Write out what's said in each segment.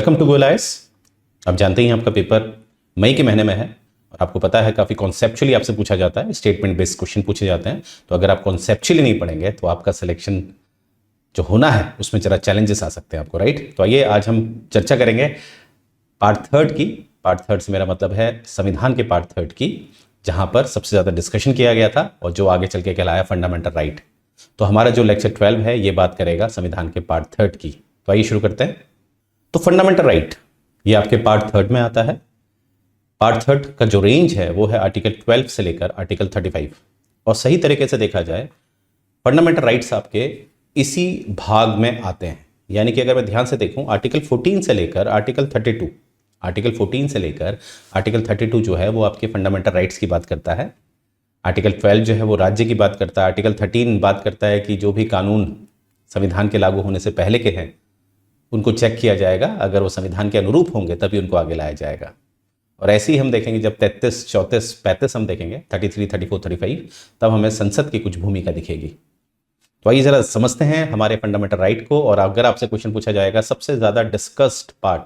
Welcome to गोलाइस। आप जानते ही हैं आपका पेपर मई के महीने में है और आपको पता है काफ़ी कॉन्सेप्चुअली आपसे पूछा जाता है, स्टेटमेंट बेस्ड क्वेश्चन पूछे जाते हैं। तो अगर आप कॉन्सेप्चुअली नहीं पढ़ेंगे तो आपका सिलेक्शन जो होना है उसमें ज़रा चैलेंजेस आ सकते हैं आपको, राइट। तो आइए आज हम चर्चा करेंगे पार्ट थर्ड की। पार्ट थर्ड से मेरा मतलब है संविधान के पार्ट थर्ड की, जहाँ पर सबसे ज़्यादा डिस्कशन किया गया था और जो आगे चल के कहलाया फंडामेंटल राइट। तो हमारा जो लेक्चर 12 है ये बात करेगा संविधान के पार्ट थर्ड की। तो आइए शुरू करते हैं। तो फंडामेंटल राइट ये आपके पार्ट थर्ड में आता है। पार्ट थर्ड का जो रेंज है वो है आर्टिकल 12 से लेकर आर्टिकल 35। और सही तरीके से देखा जाए फंडामेंटल राइट्स आपके इसी भाग में आते हैं। यानी कि अगर मैं ध्यान से देखूं आर्टिकल 14 से लेकर आर्टिकल 32, आर्टिकल 14 से लेकर आर्टिकल 32 जो है वो आपके फंडामेंटल राइट्स की बात करता है। आर्टिकल 12 जो है वो राज्य की बात करता है। आर्टिकल 13 बात करता है कि जो भी कानून संविधान के लागू होने से पहले के हैं उनको चेक किया जाएगा, अगर वो संविधान के अनुरूप होंगे तभी उनको आगे लाया जाएगा। और ऐसे ही हम देखेंगे जब 33, 34, 35 हम देखेंगे 33, 34, 35, तब हमें संसद की कुछ भूमिका दिखेगी। तो आइए जरा समझते हैं हमारे फंडामेंटल राइट को। और अगर आपसे क्वेश्चन पूछा जाएगा सबसे ज़्यादा डिस्कस्ड पार्ट,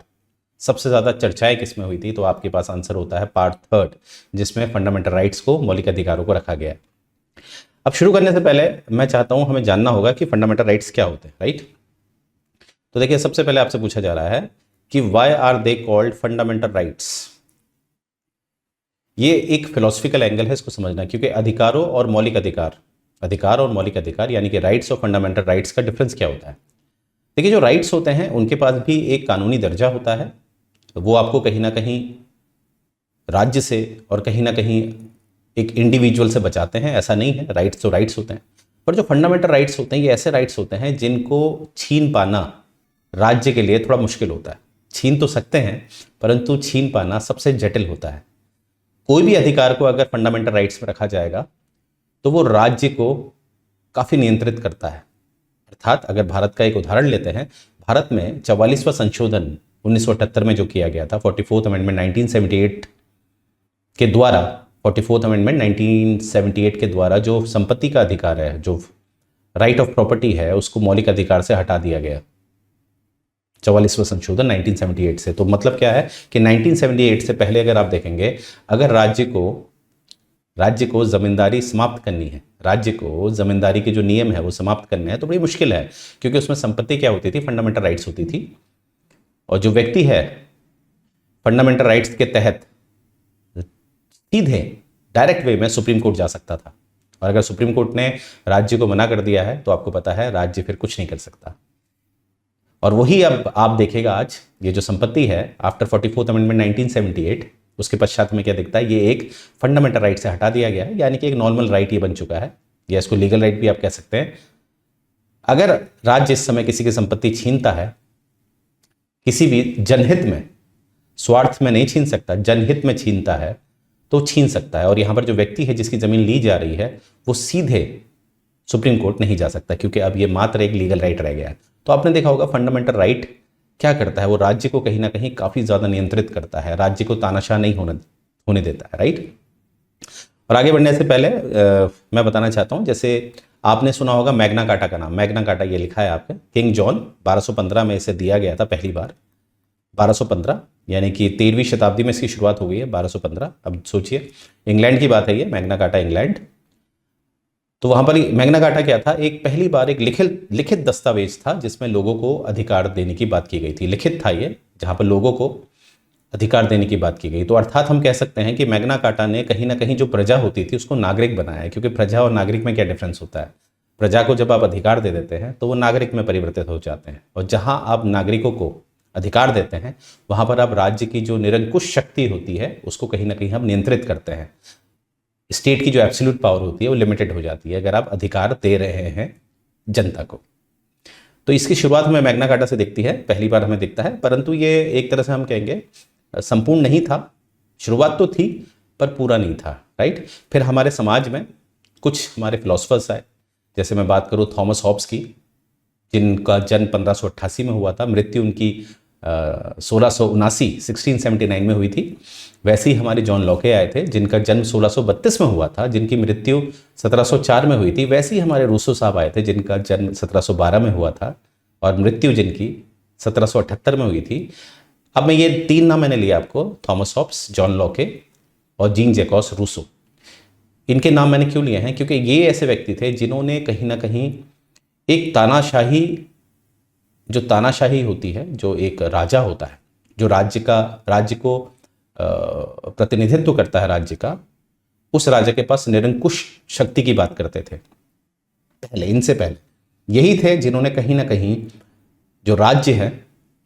सबसे ज़्यादा चर्चाएं किसमें हुई थी, तो आपके पास आंसर होता है पार्ट थर्ड, जिसमें फंडामेंटल राइट्स को, मौलिक अधिकारों को रखा गया है। अब शुरू करने से पहले मैं चाहता हूं हमें जानना होगा कि फंडामेंटल राइट्स क्या होते हैं, राइट। तो देखिए सबसे पहले आपसे पूछा जा रहा है कि why are they called fundamental rights. ये एक फिलोसफिकल एंगल है इसको समझना, क्योंकि अधिकारों और मौलिक अधिकार, अधिकार और मौलिक अधिकार यानी कि राइट्स और फंडामेंटल राइट्स का डिफरेंस क्या होता है। देखिए जो राइट्स होते हैं उनके पास भी एक कानूनी दर्जा होता है, वो आपको कहीं ना कहीं राज्य से और कहीं ना कहीं एक इंडिविजुअल से बचाते हैं। ऐसा नहीं है, राइट्स तो राइट्स होते हैं, पर जो फंडामेंटल राइट्स होते हैं ये ऐसे राइट्स होते हैं जिनको छीन पाना राज्य के लिए थोड़ा मुश्किल होता है। छीन तो सकते हैं परंतु छीन पाना सबसे जटिल होता है। कोई भी अधिकार को अगर फंडामेंटल राइट्स में रखा जाएगा तो वो राज्य को काफ़ी नियंत्रित करता है। अर्थात अगर भारत का एक उदाहरण लेते हैं, भारत में 44वां संशोधन 1978 में जो किया गया था, 44th अमेंडमेंट 1978 के द्वारा, 44th अमेंडमेंट 1978 के द्वारा जो संपत्ति का अधिकार है, जो राइट ऑफ प्रॉपर्टी है, उसको मौलिक अधिकार से हटा दिया गया 44वां संशोधन 1978 से। तो मतलब क्या है कि 1978 से पहले अगर आप देखेंगे, अगर राज्य को जमींदारी समाप्त करनी है, राज्य को जमींदारी के जो नियम है वो समाप्त करने हैं, तो बड़ी मुश्किल है, क्योंकि उसमें संपत्ति क्या होती थी, फंडामेंटल राइट्स होती थी। और जो व्यक्ति है फंडामेंटल राइट्स के तहत सीधे डायरेक्ट वे में सुप्रीम कोर्ट जा सकता था। और अगर सुप्रीम कोर्ट ने राज्य को मना कर दिया है तो आपको पता है राज्य फिर कुछ नहीं कर सकता। और वही अब आप देखेगा आज ये जो संपत्ति है आफ्टर 44th अमेंडमेंट 1978, उसके पश्चात में क्या दिखता है, ये एक फंडामेंटल राइट से हटा दिया गया है, यानी कि एक नॉर्मल राइट ये बन चुका है, या इसको लीगल राइट भी आप कह सकते हैं। अगर राज्य इस समय किसी की संपत्ति छीनता है, किसी भी जनहित में, स्वार्थ में नहीं छीन सकता, जनहित में छीनता है तो छीन सकता है। और यहाँ पर जो व्यक्ति है जिसकी जमीन ली जा रही है वो सीधे सुप्रीम कोर्ट नहीं जा सकता, क्योंकि अब ये मात्र एक लीगल राइट रह गया है। तो आपने देखा होगा फंडामेंटल राइट क्या करता है, वो राज्य को कहीं ना कहीं काफ़ी ज़्यादा नियंत्रित करता है, राज्य को तानाशाह नहीं होने देता है, राइट। और आगे बढ़ने से पहले मैं बताना चाहता हूँ, जैसे आपने सुना होगा मैग्ना कार्टा का नाम। मैग्ना कार्टा ये लिखा है आपके किंग जॉन 1215 में इसे दिया गया था पहली बार, 1215 यानी कि 13वीं शताब्दी में इसकी शुरुआत हो गई है 1215। अब सोचिए इंग्लैंड की बात है ये, मैग्ना कार्टा इंग्लैंड। तो वहाँ पर मैग्ना कार्टा क्या था, एक पहली बार एक लिखित दस्तावेज था जिसमें लोगों को अधिकार देने की बात की गई थी। लिखित था ये, जहाँ पर लोगों को अधिकार देने की बात की गई। तो अर्थात हम कह सकते हैं कि मैग्ना कार्टा ने कहीं ना कहीं जो प्रजा होती थी उसको नागरिक बनाया है, क्योंकि प्रजा और नागरिक में क्या डिफरेंस होता है। प्रजा को जब आप अधिकार दे देते हैं तो वो नागरिक में परिवर्तित हो जाते हैं, और जहाँ आप नागरिकों को अधिकार देते हैं वहाँ पर आप राज्य की जो निरंकुश शक्ति होती है उसको कहीं ना कहीं हम नियंत्रित करते हैं। स्टेट की जो एब्सोल्यूट पावर होती है वो लिमिटेड हो जाती है अगर आप अधिकार दे रहे हैं जनता को। तो इसकी शुरुआत हमें मैग्ना कार्टा से दिखती है, पहली बार हमें दिखता है, परंतु ये एक तरह से हम कहेंगे संपूर्ण नहीं था। शुरुआत तो थी पर पूरा नहीं था, राइट। फिर हमारे समाज में कुछ हमारे फिलोसफर्स आए, जैसे मैं बात करूँ थॉमस हॉब्स की, जिनका जन्म 1588 में हुआ था, मृत्यु उनकी 1679 में हुई थी। वैसे ही हमारे जॉन लॉके आए थे, जिनका जन्म 1632 में हुआ था, जिनकी मृत्यु 1704 में हुई थी। वैसे ही हमारे रूसो साहब आए थे, जिनका जन्म 1712 में हुआ था और मृत्यु जिनकी 1778 में हुई थी। अब मैं ये 3 नाम मैंने लिए आपको, थॉमस हॉब्स, जॉन लॉके और जीन जैकॉस रूसो। इनके नाम मैंने क्यों लिए हैं? क्योंकि ये ऐसे व्यक्ति थे जिन्होंने कहीं ना कहीं एक तानाशाही, जो तानाशाही होती है, जो एक राजा होता है, जो राज्य को प्रतिनिधित्व करता है राज्य का, उस राजा के पास निरंकुश शक्ति की बात करते थे पहले, इनसे पहले यही थे जिन्होंने कहीं ना कहीं जो राज्य है,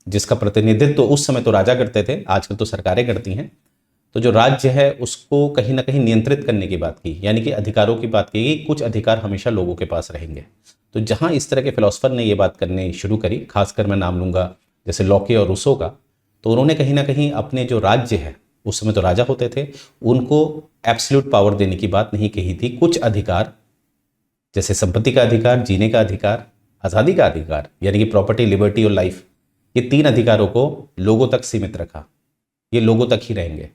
जिसका प्रतिनिधित्व उस समय तो राजा करते थे, आजकल तो सरकारें करती हैं, तो जो राज्य है उसको कहीं ना कहीं नियंत्रित करने की बात की, यानी कि अधिकारों की बात की कि कुछ अधिकार हमेशा लोगों के पास रहेंगे। तो जहां इस तरह के फिलोसफर ने ये बात करनी शुरू करी, खासकर मैं नाम लूंगा जैसे लॉके और रूसो का, तो उन्होंने कहीं ना कहीं अपने जो राज्य है, उस समय तो राजा होते थे, उनको एब्सोल्यूट पावर देने की बात नहीं कही थी। कुछ अधिकार जैसे संपत्ति का अधिकार, जीने का अधिकार, आज़ादी का अधिकार, यानी कि प्रॉपर्टी, लिबर्टी और लाइफ, ये 3 अधिकारों को लोगों तक सीमित रखा। ये लोगों तक ही रहेंगे,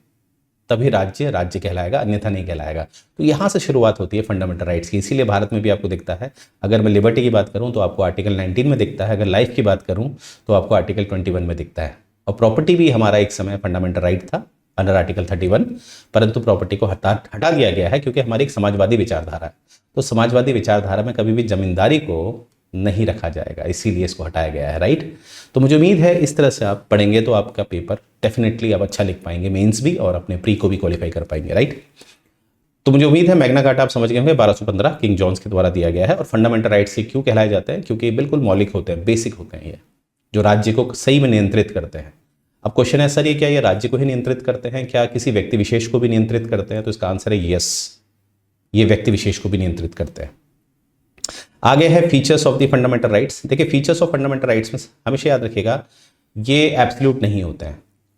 तभी राज्य राज्य कहलाएगा, अन्यथा नहीं कहलाएगा। तो यहाँ से शुरुआत होती है फंडामेंटल राइट्स की। इसीलिए भारत में भी आपको दिखता है, अगर मैं लिबर्टी की बात करूँ तो आपको आर्टिकल 19 में दिखता है, अगर लाइफ की बात करूँ तो आपको आर्टिकल 21 में दिखता है। और प्रॉपर्टी भी हमारा एक समय फंडामेंटल राइट था अंडर आर्टिकल 31, परंतु प्रॉपर्टी को हटा दिया गया है क्योंकि हमारी एक समाजवादी विचारधारा है। तो समाजवादी विचारधारा में कभी भी जमींदारी को नहीं रखा जाएगा, इसीलिए इसको हटाया गया है, राइट। तो मुझे उम्मीद है इस तरह से आप पढ़ेंगे तो आपका पेपर डेफिनेटली आप अच्छा लिख पाएंगे, मेंस भी और अपने प्री को भी क्वालिफाई कर पाएंगे, राइट। तो मुझे उम्मीद है मैग्ना कार्टा आप समझ गए होंगे, 1215 किंग जॉन्स के द्वारा दिया गया है। और फंडामेंटल राइट्स के क्यों कहलाए जाते हैं? क्योंकि बिल्कुल मौलिक होते हैं, बेसिक होते हैं, ये जो राज्य को सही में नियंत्रित करते हैं। अब क्वेश्चन है सर ये क्या ये राज्य को ही नियंत्रित करते हैं, क्या किसी व्यक्ति विशेष को भी नियंत्रित करते हैं? तो इसका आंसर है यस, ये व्यक्ति विशेष को भी नियंत्रित करते हैं। आगे है features of the fundamental rights. देखिए फीचर्स ऑफ फंडामेंटल राइट्स में हमेशा याद रखिएगा ये एब्सोल्यूट नहीं होते हैं,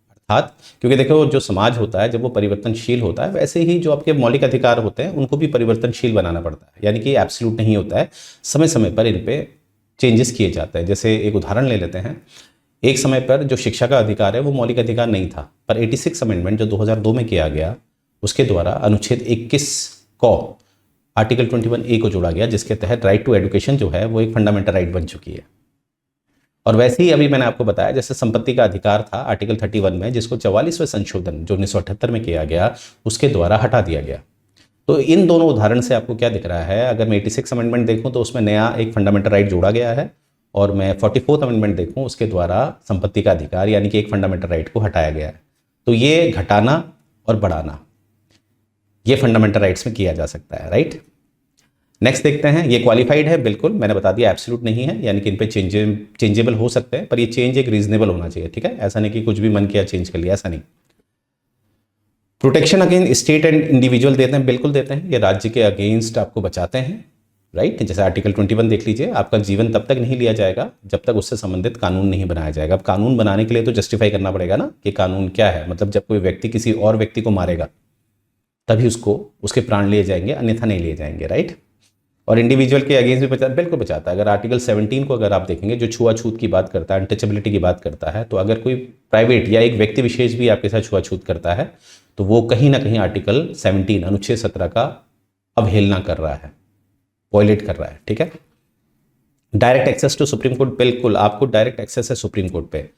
अर्थात क्योंकि देखो जो समाज होता है जब वो परिवर्तनशील होता है, वैसे ही जो आपके मौलिक अधिकार होते हैं उनको भी परिवर्तनशील बनाना पड़ता है, यानी कि एब्सोल्यूट नहीं होता है, समय समय पर इन पे चेंजेस किए जाते हैं। जैसे एक उदाहरण ले लेते हैं, एक समय पर जो शिक्षा का अधिकार है वो मौलिक अधिकार नहीं था, पर 86 अमेंडमेंट जो 2002 में किया गया उसके द्वारा अनुच्छेद 21 को आर्टिकल 21A को जोड़ा गया, जिसके तहत राइट टू एजुकेशन जो है वो एक फंडामेंटल राइट बन चुकी है। और वैसे ही अभी मैंने आपको बताया जैसे संपत्ति का अधिकार था आर्टिकल 31 में, जिसको 44वें संशोधन जो 1978 में किया गया उसके द्वारा हटा दिया गया। तो इन दोनों उदाहरण से आपको क्या दिख रहा है, अगर मैं 86 अमेंडमेंट देखूं तो उसमें नया एक फंडामेंटल राइट जोड़ा गया है, और मैं 44th अमेंडमेंट देखूं उसके द्वारा संपत्ति का अधिकार यानी कि एक फंडामेंटल राइट को हटाया गया है। तो ये घटाना और बढ़ाना ये फंडामेंटल राइट्स में किया जा सकता है, राइट। नेक्स्ट देखते हैं, ये क्वालिफाइड है, बिल्कुल मैंने बता दिया एब्सोल्यूट नहीं है, यानी कि इन पे चेंजेबल हो सकते हैं, पर ये चेंज एक रीजनेबल होना चाहिए, ठीक है, ऐसा नहीं कि कुछ भी मन किया चेंज कर लिया, ऐसा नहीं। Protection against state and individual देते हैं, बिल्कुल देते हैं, ये राज्य के अगेंस्ट आपको बचाते हैं, राइट। जैसे आर्टिकल 21 देख लीजिए, आपका जीवन तब तक नहीं लिया जाएगा जब तक उससे संबंधित कानून नहीं बनाया जाएगा। अब कानून बनाने के लिए तो जस्टिफाई करना पड़ेगा ना कि कानून क्या है, मतलब जब कोई व्यक्ति किसी और व्यक्ति को मारेगा तभी उसके प्राण लिए जाएंगे, अन्यथा नहीं लिए जाएंगे, राइट। और इंडिविजुअल के अगेंस्ट भी बिल्कुल बचाता है। अगर आर्टिकल 17 को अगर आप देखेंगे जो छुआछूत की बात करता है, अनटचेबिलिटी की बात करता है, तो अगर कोई प्राइवेट या एक व्यक्ति विशेष भी आपके साथ छुआछूत करता है तो वो कहीं ना कहीं आर्टिकल 17 अनुच्छेद 17 का अवहेलना कर रहा है, वॉयलेट कर रहा है, ठीक है। Direct access to supreme court, बिल्कुल आपको डायरेक्ट एक्सेस है सुप्रीम कोर्ट पे।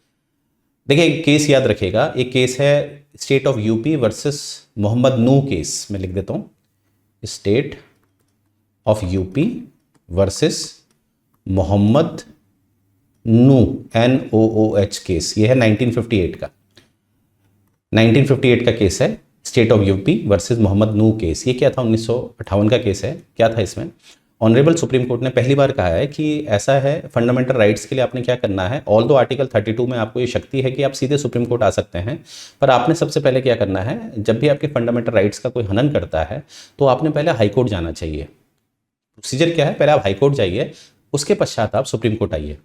देखिए एक केस याद रखिएगा, एक केस है state of UP versus Mohammad Nooh case, मैं लिख देता हूँ, state of UP versus Mohammad Nooh, NOOH case, ये है 1958 का, 1958 का केस है, state of UP versus Mohammad Nooh case. ये क्या था, 1958 का केस है। क्या था इसमें, ऑनरेबल सुप्रीम कोर्ट ने पहली बार कहा है कि ऐसा है फंडामेंटल राइट्स के लिए आपने क्या करना है, ऑल दो आर्टिकल 32 में आपको ये शक्ति है कि आप सीधे सुप्रीम कोर्ट आ सकते हैं, पर आपने सबसे पहले क्या करना है, जब भी आपके फंडामेंटल राइट्स का कोई हनन करता है तो आपने पहले हाई कोर्ट जाना चाहिए। प्रोसीजर क्या है, पहले आप हाई कोर्ट जाइए, उसके पश्चात आप सुप्रीम कोर्ट आइए।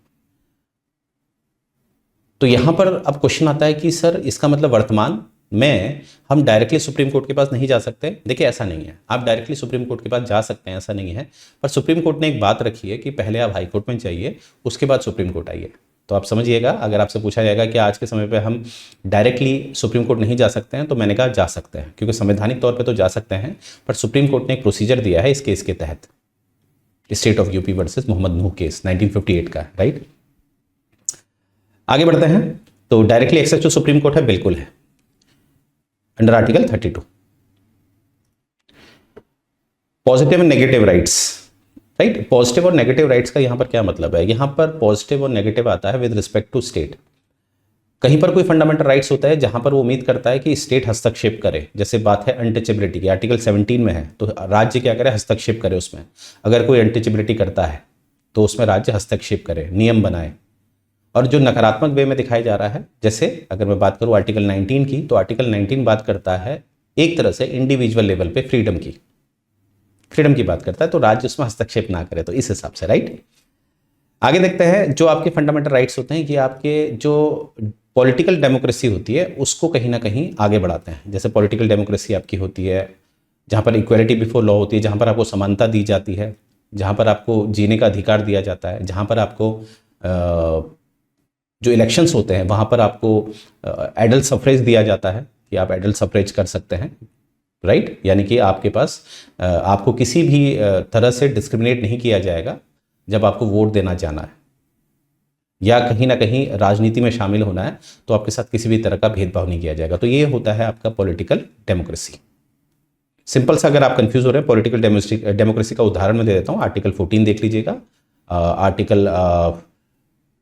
तो यहां पर अब क्वेश्चन आता है कि सर इसका मतलब वर्तमान में हम डायरेक्टली सुप्रीम कोर्ट के पास नहीं जा सकते। देखिए ऐसा नहीं है, आप डायरेक्टली सुप्रीम कोर्ट के पास जा सकते हैं, ऐसा नहीं है, पर सुप्रीम कोर्ट ने एक बात रखी है कि पहले आप हाई कोर्ट में जाइए, उसके बाद सुप्रीम कोर्ट आइए। तो आप समझिएगा, अगर आपसे पूछा जाएगा कि आज के समय पे हम डायरेक्टली सुप्रीम कोर्ट नहीं जा सकते हैं, तो मैंने कहा जा सकते हैं, क्योंकि संवैधानिक तौर पे तो जा सकते हैं, पर सुप्रीम कोर्ट ने एक प्रोसीजर दिया है इस केस के तहत, state of UP versus Mohammad Nooh case 1958 का, राइट। आगे बढ़ते हैं, तो directly access to supreme court है, बिल्कुल है, under article 32। Positive and negative rights, right. Positive और नेगेटिव राइट्स का यहां पर क्या मतलब है? यहां पर पॉजिटिव और नेगेटिव आता है विद रिस्पेक्ट टू स्टेट। कहीं पर कोई फंडामेंटल राइट्स होता है जहां पर वो उम्मीद करता है कि स्टेट हस्तक्षेप करे, जैसे बात है अनटचेबिलिटी की, आर्टिकल 17 में है, तो राज्य क्या करे? हस्तक्षेप करे उसमें। अगर कोई अनटचेबिलिटी करता है तो उसमें राज्य हस्तक्षेप करे, नियम बनाए। और जो नकारात्मक वे में दिखाया जा रहा है, जैसे अगर मैं बात करूं आर्टिकल 19 की, तो आर्टिकल 19 बात करता है एक तरह से इंडिविजुअल लेवल पे फ्रीडम की बात करता है, तो राज्य उसमें हस्तक्षेप ना करे, तो इस हिसाब से, राइट। आगे देखते हैं, जो आपके फंडामेंटल राइट्स होते हैं कि आपके जो पॉलिटिकल डेमोक्रेसी होती है उसको कहीं ना कहीं आगे बढ़ाते हैं। जैसे पॉलिटिकल डेमोक्रेसी आपकी होती है जहाँ पर इक्वलिटी बिफोर लॉ होती है, जहाँ पर आपको समानता दी जाती है, जहाँ पर आपको जीने का अधिकार दिया जाता है, जहाँ पर आपको जो इलेक्शंस होते हैं वहाँ पर आपको एडल्ट सफरेज दिया जाता है कि आप एडल्ट सफरेज कर सकते हैं, राइट। यानी कि आपके पास आपको किसी भी तरह से डिस्क्रिमिनेट नहीं किया जाएगा जब आपको वोट देना जाना है या कहीं ना कहीं राजनीति में शामिल होना है, तो आपके साथ किसी भी तरह का भेदभाव नहीं किया जाएगा। तो ये होता है आपका पॉलिटिकल डेमोक्रेसी। सिंपल सा, अगर आप कंफ्यूज हो रहे हैं, पॉलिटिकल डेमोक्रेसी का उदाहरण मैं दे देता हूँ। आर्टिकल 14 देख लीजिएगा, आर्टिकल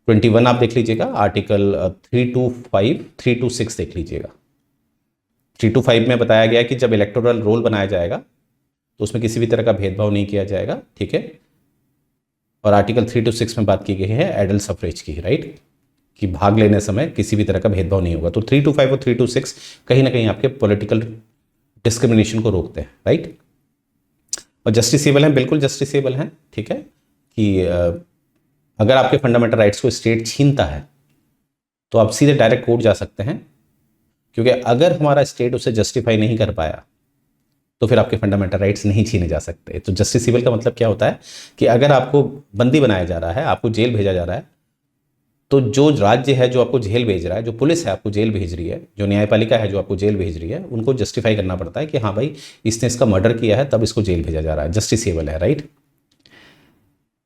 21 आप देख लीजिएगा, आर्टिकल 325, 326 देख लीजिएगा। 325 में बताया गया कि जब इलेक्टोरल रोल बनाया जाएगा तो उसमें किसी भी तरह का भेदभाव नहीं किया जाएगा, ठीक है। और आर्टिकल 326 में बात की गई है एडल्ट सफरेज की, राइट, कि भाग लेने समय किसी भी तरह का भेदभाव नहीं होगा। तो 325 और 326 कहीं ना कहीं आपके पॉलिटिकल डिस्क्रिमिनेशन को रोकते हैं, राइट। और जस्टिसेबल हैं, बिल्कुल जस्टिसेबल हैं, ठीक है, कि अगर आपके फंडामेंटल राइट्स को स्टेट छीनता है तो आप सीधे डायरेक्ट कोर्ट जा सकते हैं, क्योंकि अगर हमारा स्टेट उसे जस्टिफाई नहीं कर पाया तो फिर आपके फंडामेंटल राइट्स नहीं छीने जा सकते। तो जस्टिसेबल का मतलब क्या होता है कि अगर आपको बंदी बनाया जा रहा है, आपको जेल भेजा जा रहा है, तो जो राज्य है जो आपको जेल भेज रहा है, जो पुलिस है आपको जेल भेज रही है, जो न्यायपालिका है जो आपको जेल भेज रही है, उनको जस्टिफाई करना पड़ता है कि हाँ भाई इसने इसका मर्डर किया है तब इसको जेल भेजा जा रहा है, जस्टिसेबल है, राइट।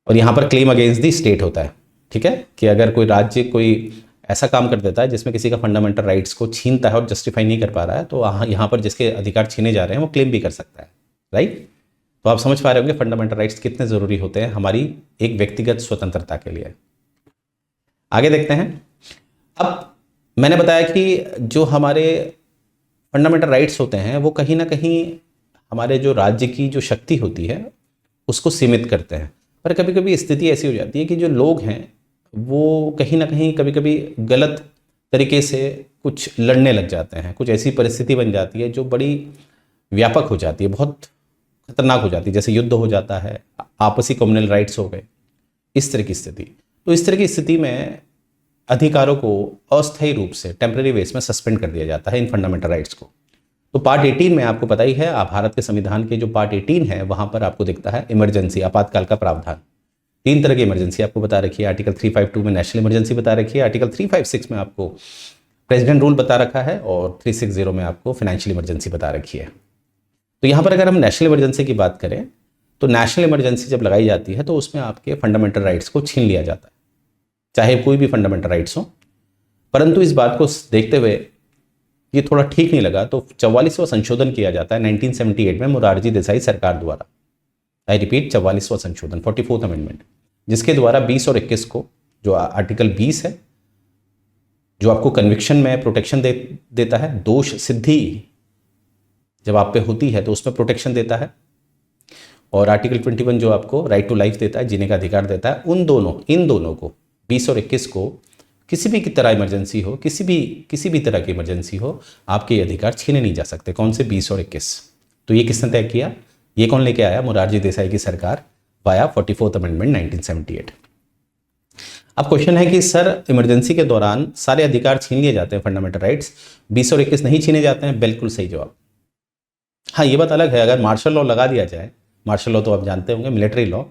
और यहाँ पर क्लेम अगेंस्ट दी स्टेट होता है, ठीक है, कि अगर कोई राज्य कोई ऐसा काम कर देता है जिसमें किसी का फंडामेंटल राइट्स को छीनता है और जस्टिफाई नहीं कर पा रहा है, तो यहाँ पर जिसके अधिकार छीने जा रहे हैं वो क्लेम भी कर सकता है, राइट। तो आप समझ पा रहे होंगे फंडामेंटल राइट्स कितने ज़रूरी होते हैं हमारी एक व्यक्तिगत स्वतंत्रता के लिए। आगे देखते हैं। अब मैंने बताया कि जो हमारे फंडामेंटल राइट्स होते हैं वो कहीं ना कहीं हमारे जो राज्य की जो शक्ति होती है उसको सीमित करते हैं। पर कभी कभी स्थिति ऐसी हो जाती है कि जो लोग हैं वो कहीं ना कहीं कभी कभी गलत तरीके से कुछ लड़ने लग जाते हैं, कुछ ऐसी परिस्थिति बन जाती है जो बड़ी व्यापक हो जाती है, बहुत खतरनाक हो जाती है, जैसे युद्ध हो जाता है, आपसी कम्युनल राइट्स हो गए, इस तरह की स्थिति। तो इस तरह की स्थिति में अधिकारों को अस्थायी रूप से टेम्पररी बेस में सस्पेंड कर दिया जाता है इन फंडामेंटल राइट्स को। तो पार्ट 18 में आपको पता ही है, भारत के संविधान के जो पार्ट 18 है वहां पर आपको दिखता है इमरजेंसी, आपातकाल का प्रावधान। 3 तरह की इमरजेंसी आपको बता रखी है। आर्टिकल 352 में नेशनल इमरजेंसी बता रखी है, आर्टिकल 356 में आपको प्रेसिडेंट रूल बता रखा है, और 360 में आपको फाइनेंशियल इमरजेंसी बता रखी है। तो यहाँ पर अगर हम नेशनल इमरजेंसी की बात करें तो नेशनल इमरजेंसी जब लगाई जाती है तो उसमें आपके फंडामेंटल राइट्स को छीन लिया जाता है, चाहे कोई भी फंडामेंटल राइट्स हो। परंतु इस बात को देखते हुए ये थोड़ा ठीक नहीं लगा, तो 44वां संशोधन किया जाता है 1978 में मोरारजी देसाई सरकार द्वारा। आई रिपीट, 44वां संशोधन, 44th अमेंडमेंट, जिसके द्वारा 20 और 21 को, जो आर्टिकल 20 है जो आपको कन्विक्शन में प्रोटेक्शन देता है, दोष सिद्धि जब आप पे होती है तो उसमें प्रोटेक्शन देता है, और आर्टिकल 21 जो आपको राइट टू लाइफ देता है, जीने का अधिकार देता है, इन दोनों को 20 और 21 को किसी भी की तरह इमरजेंसी हो, किसी भी तरह की इमरजेंसी हो, आपके ये अधिकार छीने नहीं जा सकते। कौन से 20 और 21? तो ये किसने तय किया? ये कौन लेके आया? मोरारजी देसाई की सरकार वाया 44th अमेंडमेंट 1978। अब क्वेश्चन है कि सर इमरजेंसी के दौरान सारे अधिकार छीन लिए जाते हैं, फंडामेंटल राइट्स 20 और 21 नहीं छीने जाते हैं? बिल्कुल सही जवाब। हाँ, ये बात अलग है, अगर मार्शल लॉ लगा दिया जाए, मार्शल लॉ तो आप जानते होंगे, मिलिट्री लॉ,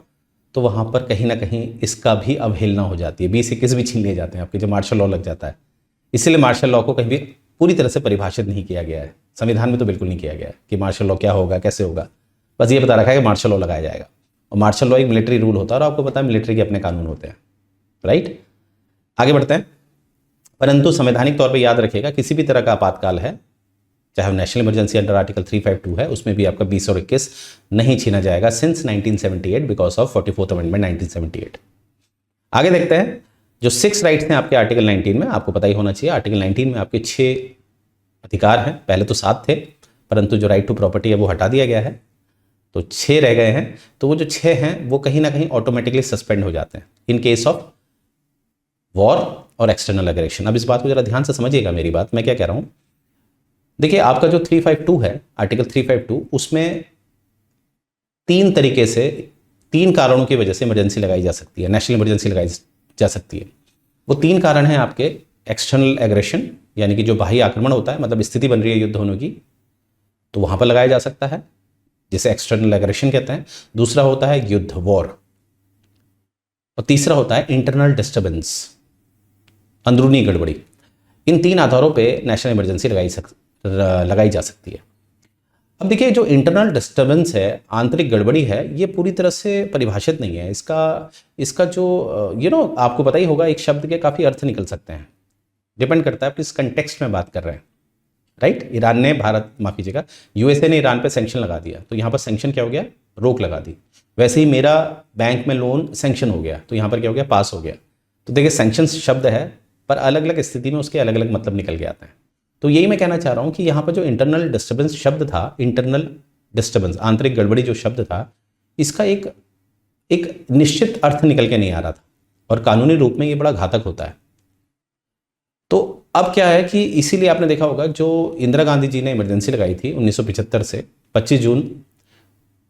तो वहाँ पर कहीं ना कहीं इसका भी अवहेलना हो जाती है, 20-21 भी छीन लिए जाते हैं आपके, जब मार्शल लॉ लग जाता है। इसलिए मार्शल लॉ को कहीं भी पूरी तरह से परिभाषित नहीं किया गया है, संविधान में तो बिल्कुल नहीं किया गया है कि मार्शल लॉ क्या होगा, कैसे होगा। बस ये बता रखा है कि मार्शल लॉ लगाया जाएगा, और मार्शल लॉ एक मिलिट्री रूल होता है, और आपको पता है मिलिट्री के अपने कानून होते हैं, राइट। आगे बढ़ते हैं। परंतु संवैधानिक तौर पे याद रखिएगा, किसी भी तरह का आपातकाल है, चाहे नेशनल इमरजेंसी अंडर आर्टिकल 352 है, उसमें भी आपका 20 और 21 नहीं छीना जाएगा since 1978 because of 44th amendment 1978। आगे देखते हैं जो 6 राइट्स हैं आपके आर्टिकल 19 में, आपको पता ही होना चाहिए आर्टिकल 19 में आपके 6 अधिकार हैं, पहले तो 7 थे, परंतु जो राइट टू प्रॉपर्टी है वो हटा दिया गया है, तो 6 रह गए हैं। तो वो जो 6 हैं वो कहीं ना कहीं ऑटोमेटिकली सस्पेंड हो जाते हैं इन केस ऑफ वॉर और एक्सटर्नल एग्रेशन। अब इस बात को जरा ध्यान से समझिएगा, मेरी बात मैं क्या कह रहा हूं। देखिए आपका जो 352 है, आर्टिकल 352, उसमें 3 तरीके से, 3 कारणों की वजह से इमरजेंसी लगाई जा सकती है, नेशनल इमरजेंसी लगाई जा सकती है। वो 3 कारण हैं आपके एक्सटर्नल एग्रेशन, यानी कि जो बाह्य आक्रमण होता है, मतलब स्थिति बन रही है युद्ध होने की, तो वहां पर लगाया जा सकता है, जिसे एक्सटर्नल एग्रेशन कहते हैं। दूसरा होता है युद्ध, वॉर, और तीसरा होता है इंटरनल डिस्टर्बेंस, अंदरूनी गड़बड़ी। इन 3 आधारों पे नेशनल इमरजेंसी लगाई जा सकती है। अब देखिए जो इंटरनल डिस्टर्बेंस है, आंतरिक गड़बड़ी है, ये पूरी तरह से परिभाषित नहीं है। इसका जो आपको पता ही होगा, एक शब्द के काफ़ी अर्थ निकल सकते हैं, डिपेंड करता है आप किस कंटेक्स्ट में बात कर रहे हैं, राइट। ईरान ने माफ़ कीजिएगा, यूएसए ने ईरान पे सैंक्शन लगा दिया, तो यहाँ पर सैंक्शन क्या हो गया, रोक लगा दी। वैसे ही मेरा बैंक में लोन सैंक्शन हो गया, तो यहाँ पर क्या हो गया, पास हो गया। तो देखिए सैंक्शन शब्द है, पर अलग अलग स्थिति में उसके अलग अलग मतलब निकल के आते हैं। तो यही मैं कहना चाह रहा हूँ कि यहाँ पर जो इंटरनल डिस्टर्बेंस शब्द था, इंटरनल डिस्टर्बेंस, आंतरिक गड़बड़ी जो शब्द था, इसका एक निश्चित अर्थ निकल के नहीं आ रहा था, और कानूनी रूप में ये बड़ा घातक होता है। तो अब क्या है कि इसीलिए आपने देखा होगा जो इंदिरा गांधी जी ने इमरजेंसी लगाई थी 1975 से 25 जून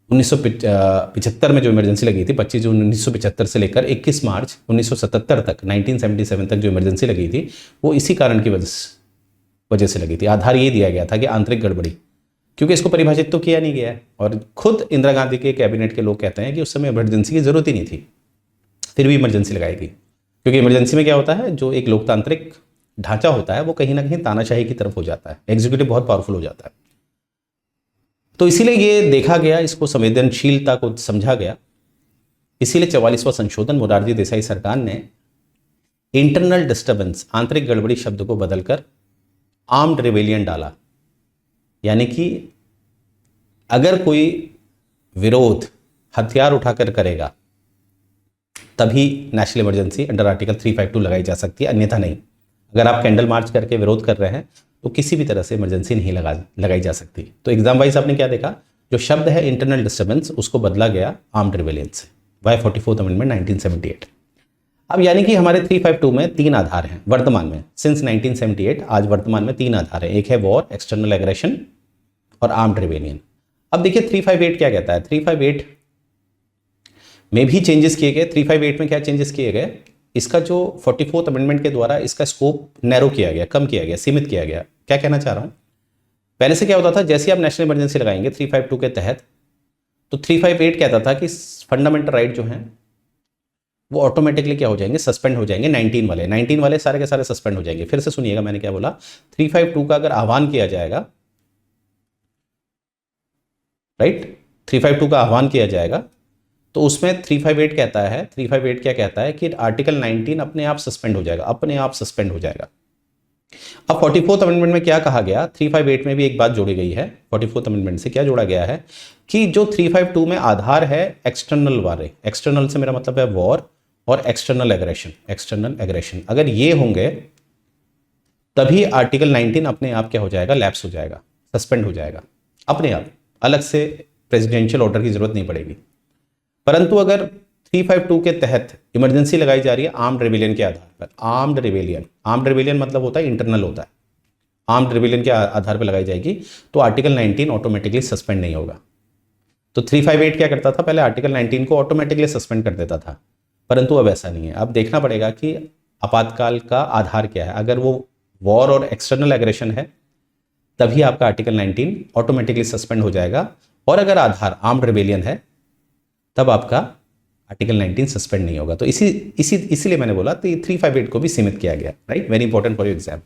1975 में जो इमरजेंसी लगी थी, 25 जून 1975 से लेकर 21 मार्च 1977 तक, 1977 तक जो इमरजेंसी लगी थी, वो इसी कारण की वजह से लगी थी। आधार ये दिया गया था कि आंतरिक गड़बड़ी, क्योंकि इसको परिभाषित तो किया नहीं गया है, और खुद इंदिरा गांधी के कैबिनेट के लोग कहते हैं कि उस समय इमरजेंसी की जरूरत ही नहीं थी, फिर भी इमरजेंसी लगाई गई। क्योंकि इमरजेंसी में क्या होता है, जो एक लोकतांत्रिक ढांचा होता है वो कहीं ना कहीं तानाशाही की तरफ हो जाता है, एग्जीक्यूटिव बहुत पावरफुल हो जाता है। तो इसीलिए ये देखा गया, इसको संवेदनशीलता को समझा गया। इसीलिए 44वां संशोधन मोरारजी देसाई सरकार ने इंटरनल डिस्टर्बेंस, आंतरिक गड़बड़ी शब्द को बदलकर आर्म्ड रिबेलियन डाला, यानी कि अगर कोई विरोध हथियार उठाकर करेगा तभी नेशनल इमरजेंसी अंडर आर्टिकल 352 लगाई जा सकती है, अन्यथा नहीं। अगर आप कैंडल मार्च करके विरोध कर रहे हैं तो किसी भी तरह से इमरजेंसी नहीं लगाई जा सकती। तो एग्जाम वाइज आपने क्या देखा, जो शब्द है इंटरनल डिस्टर्बेंस, उसको बदला गया आर्म्ड रिबेलियन से, बाय 44th अमेंडमेंट 1978। अब यानी कि हमारे 352 में 3 आधार हैं वर्तमान में, सिंस 1978 आज वर्तमान में 3 आधार हैं, एक है वॉर, एक्सटर्नल एग्रेशन और आर्म्ड रिबेलियन। अब देखिए 358 क्या कहता है, 358 में भी चेंजेस किए गए। 358 में क्या चेंजेस किए गए, इसका जो 44th अमेंडमेंट के द्वारा इसका स्कोप नैरो किया गया, कम किया गया, सीमित किया गया। क्या कहना चाह रहा हूं, पहले से क्या होता था, जैसे आप नेशनल इमरजेंसी लगाएंगे 352 के तहत, तो 358 कहता था कि फंडामेंटल राइट जो हैं वो ऑटोमेटिकली क्या हो जाएंगे, सस्पेंड हो जाएंगे। 19 वाले सारे के सारे सस्पेंड हो जाएंगे। फिर से सुनिएगा मैंने क्या बोला, 352 का अगर आह्वान किया जाएगा, राइट, 352 का आह्वान किया जाएगा, तो उसमें 358 कहता है, 358 क्या कहता है कि आर्टिकल 19 अपने आप सस्पेंड हो जाएगा, अपने आप सस्पेंड हो जाएगा। अब 44th अमेंडमेंट में क्या कहा गया, 358 में भी एक बात जोड़ी गई है। 44th अमेंडमेंट से क्या जोड़ा गया है कि जो 352 में आधार है एक्सटर्नल वाले, एक्सटर्नल से मेरा मतलब है वॉर और एक्सटर्नल एग्रेशन, अगर ये होंगे तभी आर्टिकल 19 अपने आप क्या हो जाएगा, लैप्स हो जाएगा, सस्पेंड हो जाएगा अपने आप, अलग से प्रेसिडेंशियल ऑर्डर की जरूरत नहीं पड़ेगी। परंतु अगर 352 के तहत इमरजेंसी लगाई जा रही है आर्म्ड रिबेलियन के आधार पर, आर्म्ड रिबेलियन मतलब होता है इंटरनल होता है, आर्म्ड रिबेलियन के आधार पर लगाई जाएगी, तो आर्टिकल 19 ऑटोमेटिकली सस्पेंड नहीं होगा। तो 358 क्या करता था, पहले आर्टिकल 19 को ऑटोमेटिकली सस्पेंड कर देता था, परंतु अब ऐसा नहीं है। अब देखना पड़ेगा कि आपातकाल का आधार क्या है। अगर वो वॉर और एक्सटर्नल एग्रेशन है तभी आपका आर्टिकल 19 ऑटोमेटिकली सस्पेंड हो जाएगा, और अगर आधार आर्म्ड रिबेलियन है तब आपका आर्टिकल 19 सस्पेंड नहीं होगा। तो इसीलिए मैंने बोला 358 को भी सीमित किया गया, right, very important for your exam.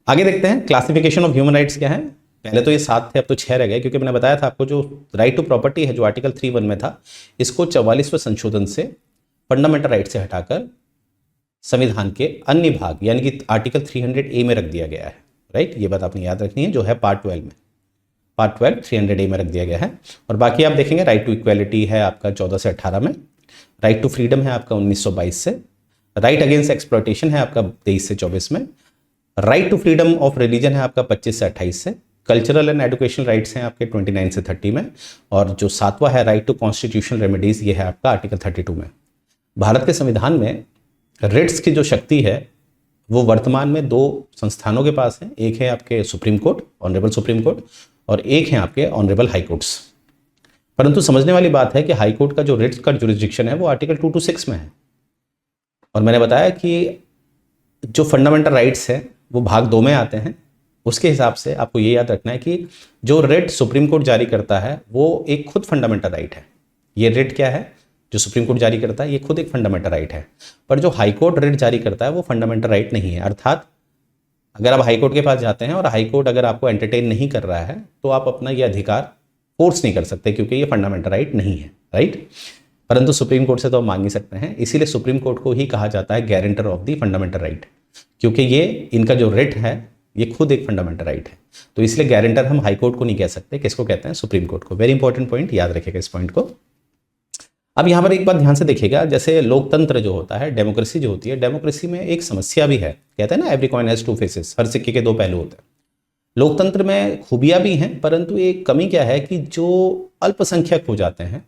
आगे देखते हैं क्लासिफिकेशन ऑफ ह्यूमन राइट्स क्या है। पहले तो ये 7 थे, अब तो 6 रह गए, क्योंकि मैंने बताया था आपको जो राइट टू प्रॉपर्टी है जो आर्टिकल 31 में था, इसको 44वें संशोधन से फंडामेंटल राइट से हटाकर संविधान के अन्य भाग यानी कि आर्टिकल 300A में रख दिया गया है। राइट, ये बात आपने याद रखनी है, जो है पार्ट 12 में, पार्ट 12 300A में रख दिया गया है। और बाकी आप देखेंगे राइट टू इक्वेलिटी है आपका 14 से 18 में, राइट टू फ्रीडम है आपका 1922 से, राइट अगेंस्ट एक्सप्लॉयटेशन है आपका 23 से 24 में, right to freedom of religion है आपका 25 से 28 से, कल्चरल एंड एजुकेशनल राइट्स हैं आपके 29 से 30 में, और जो 7वां है राइट टू कॉन्स्टिट्यूशनल रेमेडीज, ये है आपका आर्टिकल 32 में। भारत के संविधान में रिट्स की जो शक्ति है वो वर्तमान में 2 संस्थानों के पास है, एक है आपके supreme court, honourable supreme court, और एक है आपके ऑनरेबल हाई कोर्ट्स। परंतु समझने वाली बात है कि हाई कोर्ट का जो रिट्स का जुरिस्डिक्शन है वो आर्टिकल 226 में है, और मैंने बताया कि जो फंडामेंटल राइट्स हैं वो भाग 2 में आते हैं। उसके हिसाब से आपको ये याद रखना है कि जो रिट सुप्रीम कोर्ट जारी करता है वो एक खुद फंडामेंटल राइट है। ये रिट क्या है जो सुप्रीम कोर्ट जारी करता है, ये खुद एक फंडामेंटल राइट है, पर जो हाई कोर्ट रिट जारी करता है वो फंडामेंटल राइट नहीं है। अर्थात अगर आप हाई कोर्ट के पास जाते हैं और हाई कोर्ट अगर आपको एंटरटेन नहीं कर रहा है तो आप अपना ये अधिकार फोर्स नहीं कर सकते, क्योंकि ये फंडामेंटल राइट नहीं है। राइट, परंतु सुप्रीम कोर्ट से तो हम मांग ही सकते हैं, इसीलिए सुप्रीम कोर्ट को ही कहा जाता है guarantor of the fundamental right, क्योंकि ये इनका जो रिट है ये खुद एक फंडामेंटल राइट है। तो इसलिए गारंटर हम हाई कोर्ट को नहीं कह सकते, किसको कहते हैं? सुप्रीम कोर्ट को। वेरी इंपॉर्टेंट पॉइंट, याद रखिएगा इस पॉइंट को। अब यहाँ पर एक बात ध्यान से देखिएगा, जैसे लोकतंत्र जो होता है, डेमोक्रेसी जो होती है, डेमोक्रेसी में एक समस्या भी है। कहते हैं ना एवरी कॉइन हैज 2 फेसेस, हर सिक्के के 2 पहलू होते हैं। लोकतंत्र में खूबियां भी हैं, परंतु एक कमी क्या है कि जो अल्पसंख्यक हो जाते हैं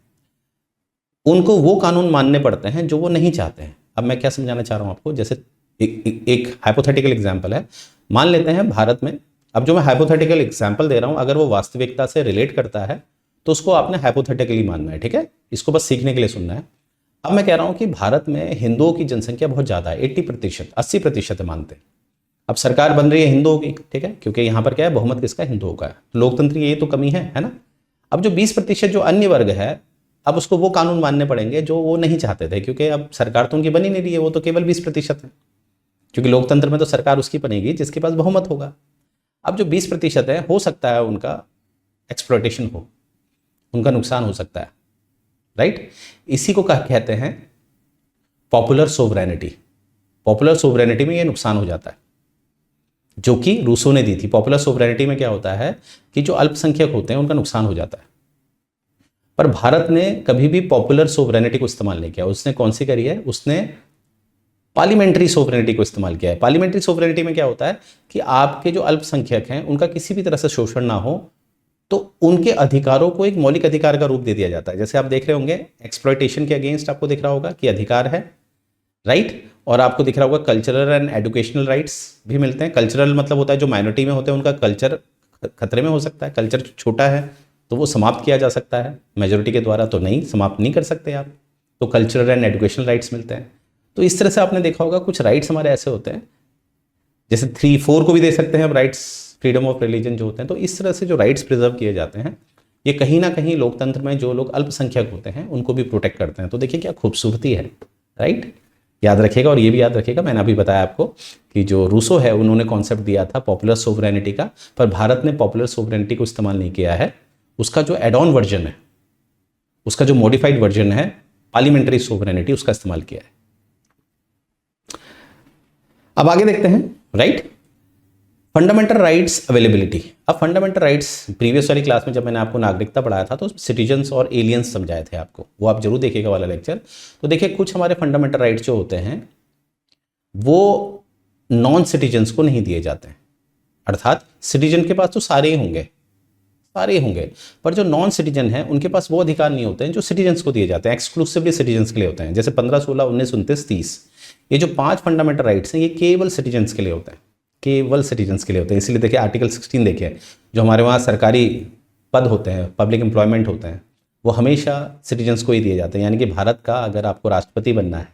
उनको वो कानून मानने पड़ते हैं जो वो नहीं चाहते हैं। अब मैं क्या समझाना चाह रहा हूँ आपको, जैसे एक हाइपोथेटिकल एग्जाम्पल है। मान लेते हैं भारत में, अब जो मैं हाइपोथेटिकल एग्जाम्पल दे रहा हूँ अगर वो वास्तविकता से रिलेट करता है तो उसको आपने हाइपोथेटिकली मानना है, ठीक है? इसको बस सीखने के लिए सुनना है। अब मैं कह रहा हूँ कि भारत में हिंदुओं की जनसंख्या बहुत ज़्यादा है, 80%, 80% मानते हैं। अब सरकार बन रही है हिंदुओं की, ठीक है, क्योंकि यहाँ पर क्या है, बहुमत किसका? हिंदुओं का है। लोकतंत्र ये तो कमी है ना। अब जो 20% जो अन्य वर्ग है, अब उसको वो कानून मानने पड़ेंगे जो वो नहीं चाहते थे, क्योंकि अब सरकार तो उनकी बनी नहीं रही है, वो तो केवल 20% है, क्योंकि लोकतंत्र में तो सरकार उसकी बनेगी जिसके पास बहुमत होगा। अब जो 20% है, हो सकता है उनका एक्सप्लॉयटेशन हो, उनका नुकसान हो सकता है। राइट, इसी को कहते हैं पॉपुलर सोवरेनिटी। पॉपुलर सोवरेनिटी में ये नुकसान हो जाता है, जो कि रूसो ने दी थी। पॉपुलर सोवरेनिटी में क्या होता है कि जो अल्पसंख्यक होते हैं उनका नुकसान हो जाता है, पर भारत ने कभी भी पॉपुलर सोवरेनिटी को इस्तेमाल नहीं किया। उसने कौन सी करी है? उसने पार्लियामेंट्री सोवरेनिटी को इस्तेमाल किया है। पार्लियामेंट्री सोवरेनिटी में क्या होता है कि आपके जो अल्पसंख्यक हैं उनका किसी भी तरह से शोषण ना हो, तो उनके अधिकारों को एक मौलिक अधिकार का रूप दे दिया जाता है। जैसे आप देख रहे होंगे एक्सप्लॉयटेशन के अगेंस्ट आपको दिख रहा होगा कि अधिकार है, राइट, और आपको दिख रहा होगा कल्चरल एंड एजुकेशनल राइट्स भी मिलते हैं। कल्चरल मतलब होता है जो माइनॉरिटी में होते हैं उनका कल्चर खतरे में हो सकता है, कल्चर छोटा है तो वो समाप्त किया जा सकता है, मेजोरिटी के द्वारा तो नहीं, समाप्त नहीं कर सकते आप, तो कल्चरल एंड एजुकेशनल राइट्स मिलते हैं। तो इस तरह से आपने देखा होगा कुछ राइट्स हमारे ऐसे होते हैं, जैसे 3-4 को भी दे सकते हैं हम राइट्स, फ्रीडम ऑफ रिलीजन जो होते हैं। तो इस तरह से जो राइट्स प्रिजर्व किए जाते हैं, ये कहीं ना कहीं लोकतंत्र में जो लोग अल्पसंख्यक होते हैं उनको भी प्रोटेक्ट करते हैं। तो देखिए क्या खूबसूरती है। राइट, याद रखिएगा, और ये भी याद रखिएगा, मैंने अभी बताया आपको कि जो रूसो है उन्होंने कॉन्सेप्ट दिया था पॉपुलर सोवरेनिटी का, पर भारत ने पॉपुलर सोवरेनिटी को इस्तेमाल नहीं किया है। उसका जो एड ऑन वर्जन है, उसका जो मॉडिफाइड वर्जन है पार्लियामेंट्री सोवरेनिटी, उसका इस्तेमाल किया है। अब आगे देखते हैं। Right, fundamental rights availability. अब फंडामेंटल राइट्स प्रीवियस वाली क्लास में जब मैंने आपको नागरिकता पढ़ाया था तो सिटीजन्स और एलियंस समझाए थे आपको, वो आप जरूर देखिएगा वाला लेक्चर। तो देखिए कुछ हमारे फंडामेंटल राइट्स जो होते हैं वो नॉन सिटीजन्स को नहीं दिए जाते हैं। अर्थात सिटीजन के पास तो सारे ही होंगे, पर जो नॉन सिटीजन है उनके पास वो अधिकार नहीं होते हैं जो सिटीजन्स को दिए जाते हैं, एक्सक्लूसिवली सिटीजन्स के लिए होते हैं। जैसे 15, 16, 19, 29, 30, ये जो 5 फंडामेंटल राइट्स हैं ये केवल सिटीजन्स के लिए होते हैं, केवल सिटीजन्स के लिए होते हैं। इसलिए देखिए आर्टिकल 16 देखिए, जो हमारे वहाँ सरकारी पद होते हैं, पब्लिक एम्प्लॉयमेंट होते हैं, वो हमेशा सिटीजन्स को ही दिए जाते हैं। यानी कि भारत का अगर आपको राष्ट्रपति बनना है,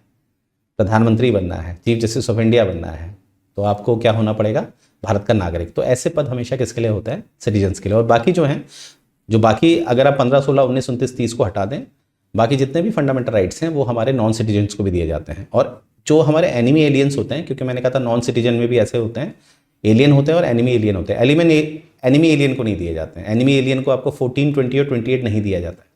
प्रधानमंत्री बनना है, चीफ जस्टिस ऑफ इंडिया बनना है, तो आपको क्या होना पड़ेगा? भारत का नागरिक। तो ऐसे पद हमेशा किसके लिए होते हैं? सिटीजन्स के लिए। और बाकी जो हैं, जो बाकी अगर आप 15, 16, 19, 29, 30 को हटा दें, बाकी जितने भी फंडामेंटल राइट्स हैं वो हमारे नॉन सिटीजन्स को भी दिए जाते हैं। और जो हमारे एनिमी एलियंस होते हैं, क्योंकि मैंने कहा था नॉन सिटीजन में भी ऐसे होते हैं, एलियन होते हैं और एनिमी एलियन होते हैं। एनिमी एलियन को नहीं दिए जाते हैं। एनिमी एलियन को आपको 14, 20 और 28 नहीं दिया जाता है,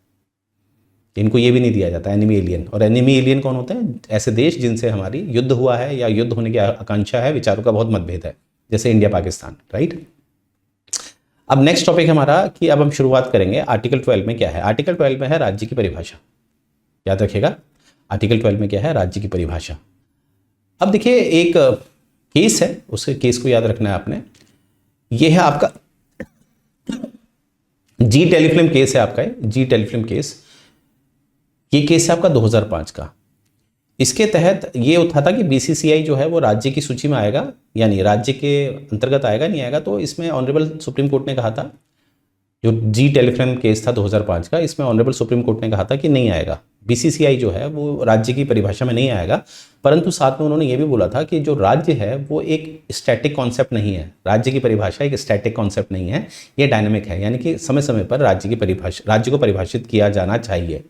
इनको ये भी नहीं दिया जाता एनिमी एलियन। और एनिमी एलियन कौन होते हैं? ऐसे देश जिनसे हमारी युद्ध हुआ है या युद्ध होने की आकांक्षा है, विचारों का बहुत मतभेद है, जैसे इंडिया पाकिस्तान, राइट। अब नेक्स्ट टॉपिक हमारा कि अब हम शुरुआत करेंगे आर्टिकल 12 में क्या है। आर्टिकल 12 में है राज्य की परिभाषा, याद रखिएगा। आर्टिकल 12 में क्या है? राज्य की परिभाषा। अब देखिए एक केस है, उसके केस को याद रखना है आपने। ये है आपका जी टेलीफिल्म केस है आपका, जी टेलीफिल्म केस। ये केस है आपका 2005 का। इसके तहत ये उठा था कि बीसीसीआई जो है वो राज्य की सूची में आएगा या नहीं, राज्य के अंतर्गत आएगा नहीं आएगा। तो इसमें ऑनरेबल सुप्रीम कोर्ट ने कहा था, जो जी टेलीफिल्म केस था 2005 का, इसमें ऑनरेबल सुप्रीम कोर्ट ने कहा था कि नहीं आएगा, बीसीसीआई जो है वो राज्य की परिभाषा में नहीं आएगा। परंतु साथ में उन्होंने ये भी बोला था कि जो राज्य है वो एक स्टैटिक कॉन्सेप्ट नहीं है, राज्य की परिभाषा एक स्टैटिक कॉन्सेप्ट नहीं है, ये डायनेमिक है, यानी कि समय समय पर राज्य को परिभाषित किया जाना चाहिए।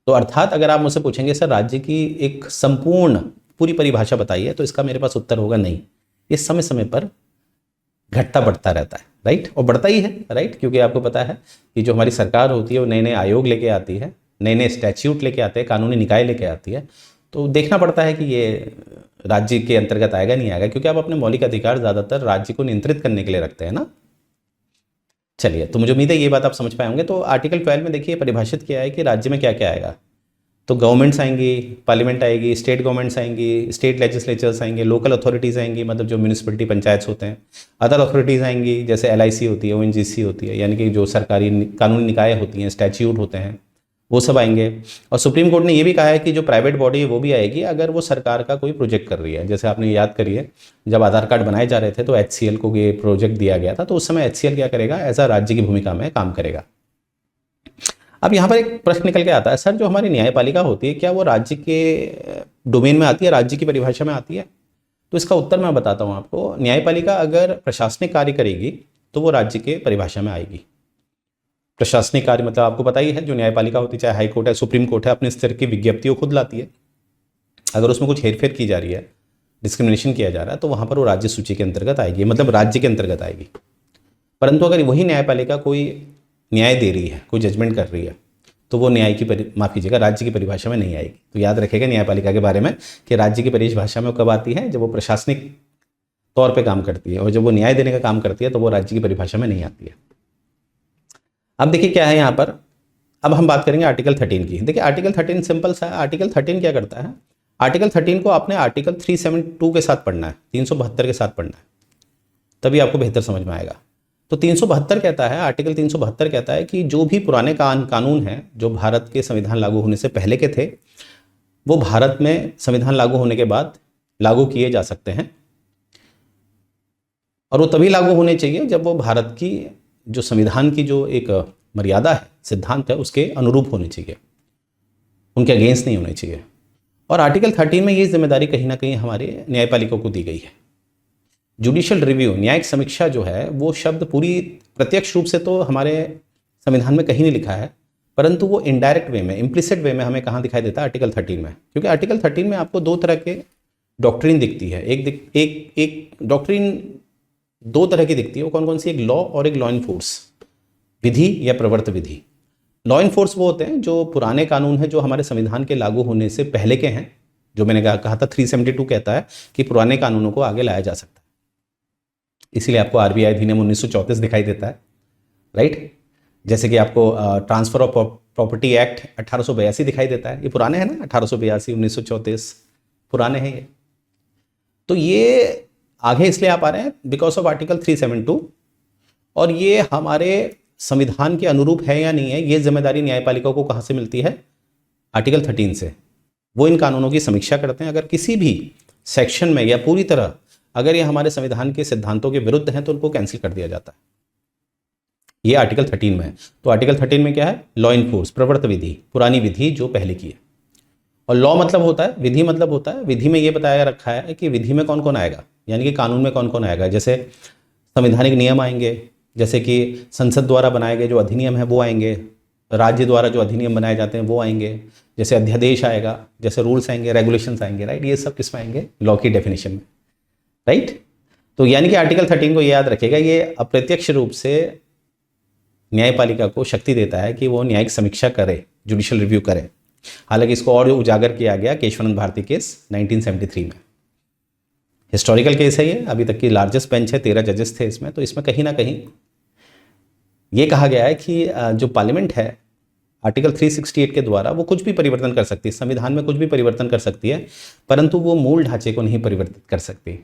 तो अर्थात अगर आप मुझसे पूछेंगे सर राज्य की एक संपूर्ण पूरी परिभाषा बताइए, तो इसका मेरे पास उत्तर होगा नहीं, ये समय समय पर घटता बढ़ता रहता है, राइट, और बढ़ता ही है, राइट, क्योंकि आपको पता है कि जो हमारी सरकार होती है वो नए नए आयोग लेके आती है, नए नए स्टैच्यूट लेके आते हैं, कानूनी निकाय लेके आती है। तो देखना पड़ता है कि ये राज्य के अंतर्गत आएगा नहीं आएगा, क्योंकि आप अपने मौलिक अधिकार ज़्यादातर राज्य को नियंत्रित करने के लिए रखते हैं ना। चलिए, तो मुझे उम्मीद है ये बात आप समझ पाए होंगे। तो आर्टिकल 12 में देखिए परिभाषित किया है कि राज्य में क्या क्या आएगा। तो गवर्नमेंट्स आएंगी, पार्लियामेंट आएगी, स्टेट गवर्नमेंट्स आएंगी, स्टेट लेजिस्लेचर्स आएंगे, लोकल अथॉरिटीज़ आएंगी, मतलब जो म्यूनिसिपलिटी पंचायत होते हैं, अदर अथॉरिटीज़ आएंगी, जैसे LIC होती है, ONGC होती है, यानी कि जो सरकारी कानूनी निकाय होती हैं, स्टैच्यूट होते हैं, वो सब आएंगे। और सुप्रीम कोर्ट ने ये भी कहा है कि जो प्राइवेट बॉडी है वो भी आएगी अगर वो सरकार का कोई प्रोजेक्ट कर रही है। जैसे आपने याद करिए, जब आधार कार्ड बनाए जा रहे थे तो HCL को ये प्रोजेक्ट दिया गया था, तो उस समय HCL क्या करेगा, एज अ राज्य की भूमिका में काम करेगा। अब यहाँ पर एक प्रश्न निकल के आता है, सर जो हमारी न्यायपालिका होती है क्या वो राज्य के डोमेन में आती है, राज्य की परिभाषा में आती है? तो इसका उत्तर मैं बताता हूँ आपको। न्यायपालिका अगर प्रशासनिक कार्य करेगी तो वो राज्य के परिभाषा में आएगी। प्रशासनिक कार्य मतलब आपको पता ही है, जो न्यायपालिका होती है, चाहे हाई कोर्ट है, सुप्रीम कोर्ट है, अपने स्तर की विज्ञप्तियों खुद लाती है। अगर उसमें कुछ हेरफेर की जा रही है, डिस्क्रिमिनेशन किया जा रहा है, तो वहाँ पर वो राज्य सूची के अंतर्गत आएगी, मतलब राज्य के अंतर्गत आएगी। परंतु अगर वही न्यायपालिका कोई न्याय दे रही है, कोई जजमेंट कर रही है, तो वो न्याय की माफ़ कीजिएगा, राज्य की परिभाषा में नहीं आएगी। तो याद रखेगा न्यायपालिका के बारे में कि राज्य की परिभाषा में कब आती है, जब वो प्रशासनिक तौर पे काम करती है, और जब वो न्याय देने का काम करती है तो वो राज्य की परिभाषा में नहीं आती है। अब देखिए क्या है यहाँ पर, अब हम बात करेंगे आर्टिकल 13 की। देखिए आर्टिकल 13 सिंपल सा है। आर्टिकल 13 क्या करता है, आर्टिकल 13 को आपने आर्टिकल 372 के साथ पढ़ना है, 372 के साथ पढ़ना है, तभी आपको बेहतर समझ में आएगा। तो 372 कहता है, आर्टिकल 372 कहता है कि जो भी पुराने कानून हैं जो भारत के संविधान लागू होने से पहले के थे, वो भारत में संविधान लागू होने के बाद लागू किए जा सकते हैं, और वो तभी लागू होने चाहिए जब वो भारत की जो संविधान की जो एक मर्यादा है, सिद्धांत है, उसके अनुरूप होने चाहिए, उनके अगेंस्ट नहीं होने चाहिए। और आर्टिकल 13 में ये जिम्मेदारी कहीं ना कहीं हमारे न्यायपालिका को दी गई है। जुडिशियल रिव्यू, न्यायिक समीक्षा जो है, वो शब्द पूरी प्रत्यक्ष रूप से तो हमारे संविधान में कहीं नहीं लिखा है, परंतु वो इनडायरेक्ट वे में, इम्प्लिसिट वे में हमें कहाँ दिखाई देता है, आर्टिकल 13 में। क्योंकि आर्टिकल 13 में आपको दो तरह के डॉक्ट्रिन दिखती है। एक डॉक्ट्रिन दो तरह की दिखती है। वो कौन कौन सी? एक लॉ और एक लॉ इनफोर्स, विधि या प्रवर्त विधि। लॉ इनफोर्स वो होते हैं जो पुराने कानून हैं, जो हमारे संविधान के लागू होने से पहले के हैं। जो मैंने कहा था 372 कहता है कि पुराने कानूनों को आगे लाया जा सकता है, इसीलिए आपको RBI अधिनियम 1934 दिखाई देता है, राइट। जैसे कि आपको ट्रांसफर ऑफ प्रॉपर्टी एक्ट 1882 दिखाई देता है, ये पुराने हैं ना, 1882, 1934 पुराने हैं ये। तो ये आगे इसलिए आप आ रहे हैं बिकॉज ऑफ आर्टिकल 372, और ये हमारे संविधान के अनुरूप है या नहीं है, ये जिम्मेदारी न्यायपालिका को कहाँ से मिलती है? आर्टिकल 13 से। वो इन कानूनों की समीक्षा करते हैं, अगर किसी भी सेक्शन में या पूरी तरह अगर ये हमारे संविधान के सिद्धांतों के विरुद्ध हैं तो उनको कैंसिल कर दिया जाता है। ये आर्टिकल 13 में है। तो आर्टिकल 13 में क्या है? लॉ इनफोर्स, प्रवर्त विधि, पुरानी विधि जो पहले की है। और लॉ मतलब होता है, विधि मतलब होता है, विधि में ये बताया रखा है कि विधि में कौन कौन आएगा, यानी कि कानून में कौन कौन आएगा। जैसे संवैधानिक नियम आएंगे, जैसे कि संसद द्वारा बनाए गए जो अधिनियम है वो आएंगे, राज्य द्वारा जो अधिनियम बनाए जाते हैं वो आएंगे, जैसे अध्यादेश आएगा, जैसे रूल्स आएंगे, रेगुलेशंस आएंगे, राइट। ये सब किस में आएंगे? लॉ की डेफिनेशन में, राइट। तो यानी कि आर्टिकल 13 को याद रखेगा, ये अप्रत्यक्ष रूप से न्यायपालिका को शक्ति देता है कि वो न्यायिक समीक्षा करे जुडिशियल रिव्यू करे। हालांकि इसको और उजागर किया गया केशवानंद भारती केस 1973 में। हिस्टोरिकल केस है ये, अभी तक की लार्जेस्ट बेंच है, 13 जजेस थे इसमें। तो इसमें कहीं ना कहीं ये कहा गया है कि जो पार्लियामेंट है आर्टिकल 368 के द्वारा वो कुछ भी परिवर्तन कर सकती है, संविधान में कुछ भी परिवर्तन कर सकती है, परंतु वो मूल ढांचे को नहीं परिवर्तित कर सकती।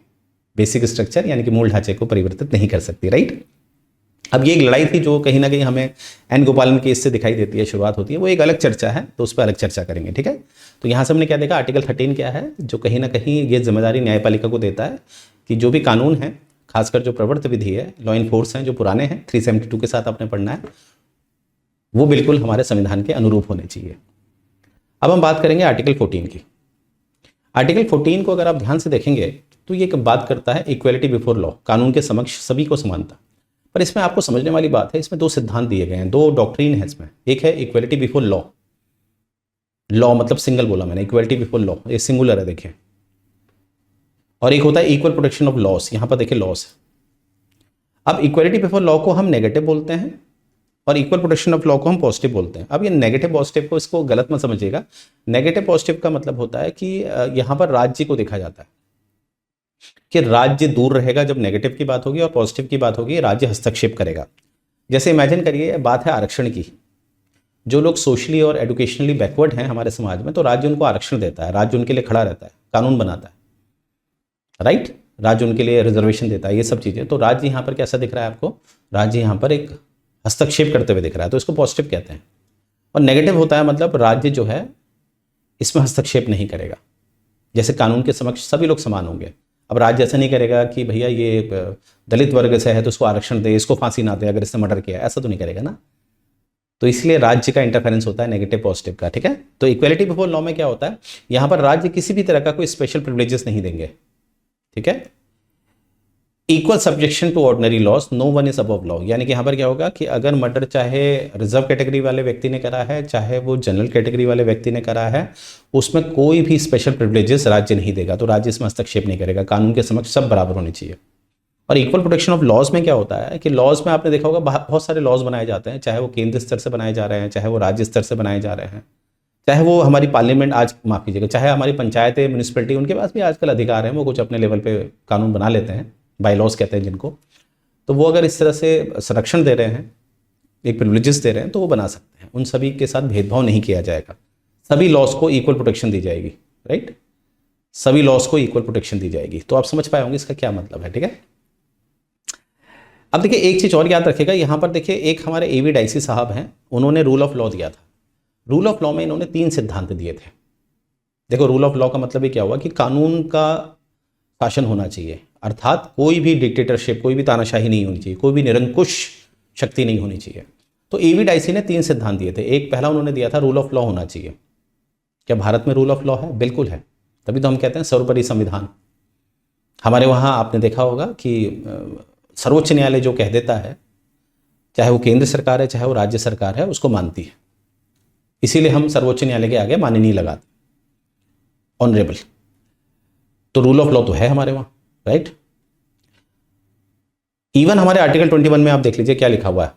बेसिक स्ट्रक्चर यानी कि मूल ढांचे को परिवर्तित नहीं कर सकती, राइट। अब ये एक लड़ाई थी जो कहीं ना कहीं हमें एन गोपालन केस से दिखाई देती है, शुरुआत होती है, वो एक अलग चर्चा है, तो उस पर अलग चर्चा करेंगे, ठीक है। तो यहाँ से हमने क्या देखा, आर्टिकल 13 क्या है, जो कहीं ना कहीं ये जिम्मेदारी न्यायपालिका को देता है कि जो भी कानून है, खासकर जो प्रवर्त विधि है, लॉ इन्फोर्स हैं जो पुराने हैं, 372 के साथ आपने पढ़ना है, वो बिल्कुल हमारे संविधान के अनुरूप होने चाहिए। अब हम बात करेंगे आर्टिकल 14 की। आर्टिकल 14 को अगर आप ध्यान से देखेंगे तो ये बात करता है इक्वेलिटी बिफोर लॉ, कानून के समक्ष सभी को समानता। पर इसमें आपको समझने वाली बात है, इसमें दो सिद्धांत दिए गए हैं, दो डॉक्ट्रीन है इसमें। एक है इक्वेलिटी बिफोर लॉ, लॉ मतलब सिंगल बोला मैंने, इक्वेलिटी बिफोर लॉ ये सिंगुलर है देखिए, और एक होता है इक्वल प्रोटेक्शन ऑफ लॉस, यहां पर देखिए लॉस। अब इक्वेलिटी बिफोर लॉ को हम नेगेटिव बोलते हैं और इक्वल प्रोटेक्शन ऑफ लॉ को हम पॉजिटिव बोलते हैं। अब ये नेगेटिव पॉजिटिव को, इसको गलत मत समझिएगा। नेगेटिव पॉजिटिव का मतलब होता है कि यहां पर राज्य को देखा जाता है कि राज्य दूर रहेगा जब नेगेटिव की बात होगी, और पॉजिटिव की बात होगी राज्य हस्तक्षेप करेगा। जैसे इमेजिन करिए, बात है आरक्षण की, जो लोग सोशली और एजुकेशनली बैकवर्ड हैं हमारे समाज में, तो राज्य उनको आरक्षण देता है, राज्य उनके लिए खड़ा रहता है, कानून बनाता है, राइट, राज्य उनके लिए रिजर्वेशन देता है, ये सब चीज़ें। तो राज्य यहाँ पर कैसा दिख रहा है आपको, राज्य यहाँ पर एक हस्तक्षेप करते हुए दिख रहा है, तो इसको पॉजिटिव कहते हैं। और नेगेटिव होता है मतलब राज्य जो है इसमें हस्तक्षेप नहीं करेगा, जैसे कानून के समक्ष सभी लोग समान होंगे। अब राज्य ऐसा नहीं करेगा कि भैया ये दलित वर्ग से है तो उसको आरक्षण दे, इसको फांसी ना दे अगर इसने मर्डर किया, ऐसा तो नहीं करेगा ना। तो इसलिए राज्य का इंटरफेरेंस होता है नेगेटिव पॉजिटिव का, ठीक है। तो इक्वेलिटी बिफोर लॉ में क्या होता है, यहाँ पर राज्य किसी भी तरह का कोई स्पेशल प्रिविलेजेस नहीं देंगे, ठीक है। Equal subjection to ordinary laws, no one is above law, यानी कि यहाँ पर क्या होगा कि अगर मर्डर चाहे रिजर्व कैटेगरी वाले व्यक्ति ने करा है, चाहे वो जनरल कैटेगरी वाले व्यक्ति ने करा है, उसमें कोई भी स्पेशल प्रिविलेजेस राज्य नहीं देगा, तो राज्य इसमें हस्तक्षेप नहीं करेगा। कानून के समक्ष सब बराबर होने चाहिए। और इक्वल प्रोटेक्शन ऑफ लॉज में क्या होता है कि लॉज में आपने देखा होगा बहुत सारे लॉज बनाए जाते हैं, चाहे वो केंद्र स्तर से बनाए जा रहे हैं, चाहे वो राज्य स्तर से बनाए जा रहे हैं, चाहे वो हमारी पार्लियामेंट, आज माफ कीजिएगा, चाहे हमारी पंचायतें, म्यूनिसिपैलिटी, उनके पास भी आजकल अधिकार हैं, वो कुछ अपने लेवल पे कानून बना लेते हैं, बाई लॉज कहते हैं जिनको। तो वो अगर इस तरह से संरक्षण दे रहे हैं, एक प्रिविलेजेस दे रहे हैं, तो वो बना सकते हैं, उन सभी के साथ भेदभाव नहीं किया जाएगा, सभी लॉज को इक्वल प्रोटेक्शन दी जाएगी, राइट, सभी लॉज को इक्वल प्रोटेक्शन दी जाएगी। तो आप समझ पाए होंगे इसका क्या मतलब है, ठीक है। अब देखिए एक चीज और याद रखिएगा, यहाँ पर देखिए एक हमारे एवी डाइसी साहब हैं, उन्होंने रूल ऑफ लॉ दिया था। रूल ऑफ लॉ में इन्होंने 3 सिद्धांत दिए थे। देखो रूल ऑफ लॉ का मतलब ये क्या हुआ कि कानून का शासन होना चाहिए, अर्थात कोई भी डिक्टेटरशिप, कोई भी तानाशाही नहीं होनी चाहिए, कोई भी निरंकुश शक्ति नहीं होनी चाहिए। तो एवी डाइसी ने 3 सिद्धांत दिए थे। एक पहला उन्होंने दिया था रूल ऑफ लॉ होना चाहिए। क्या भारत में रूल ऑफ लॉ है? बिल्कुल है, तभी तो हम कहते हैं सर्वोपरि संविधान। हमारे वहाँ आपने देखा होगा कि सर्वोच्च न्यायालय जो कह देता है, चाहे वो केंद्र सरकार है चाहे वो राज्य सरकार है, उसको मानती है। इसीलिए हम सर्वोच्च न्यायालय के आगे माननीय लगाते, ऑनरेबल। तो रूल ऑफ लॉ तो है हमारे वहाँ, राइट। इवन हमारे आर्टिकल 21 में आप देख लीजिए क्या लिखा हुआ है,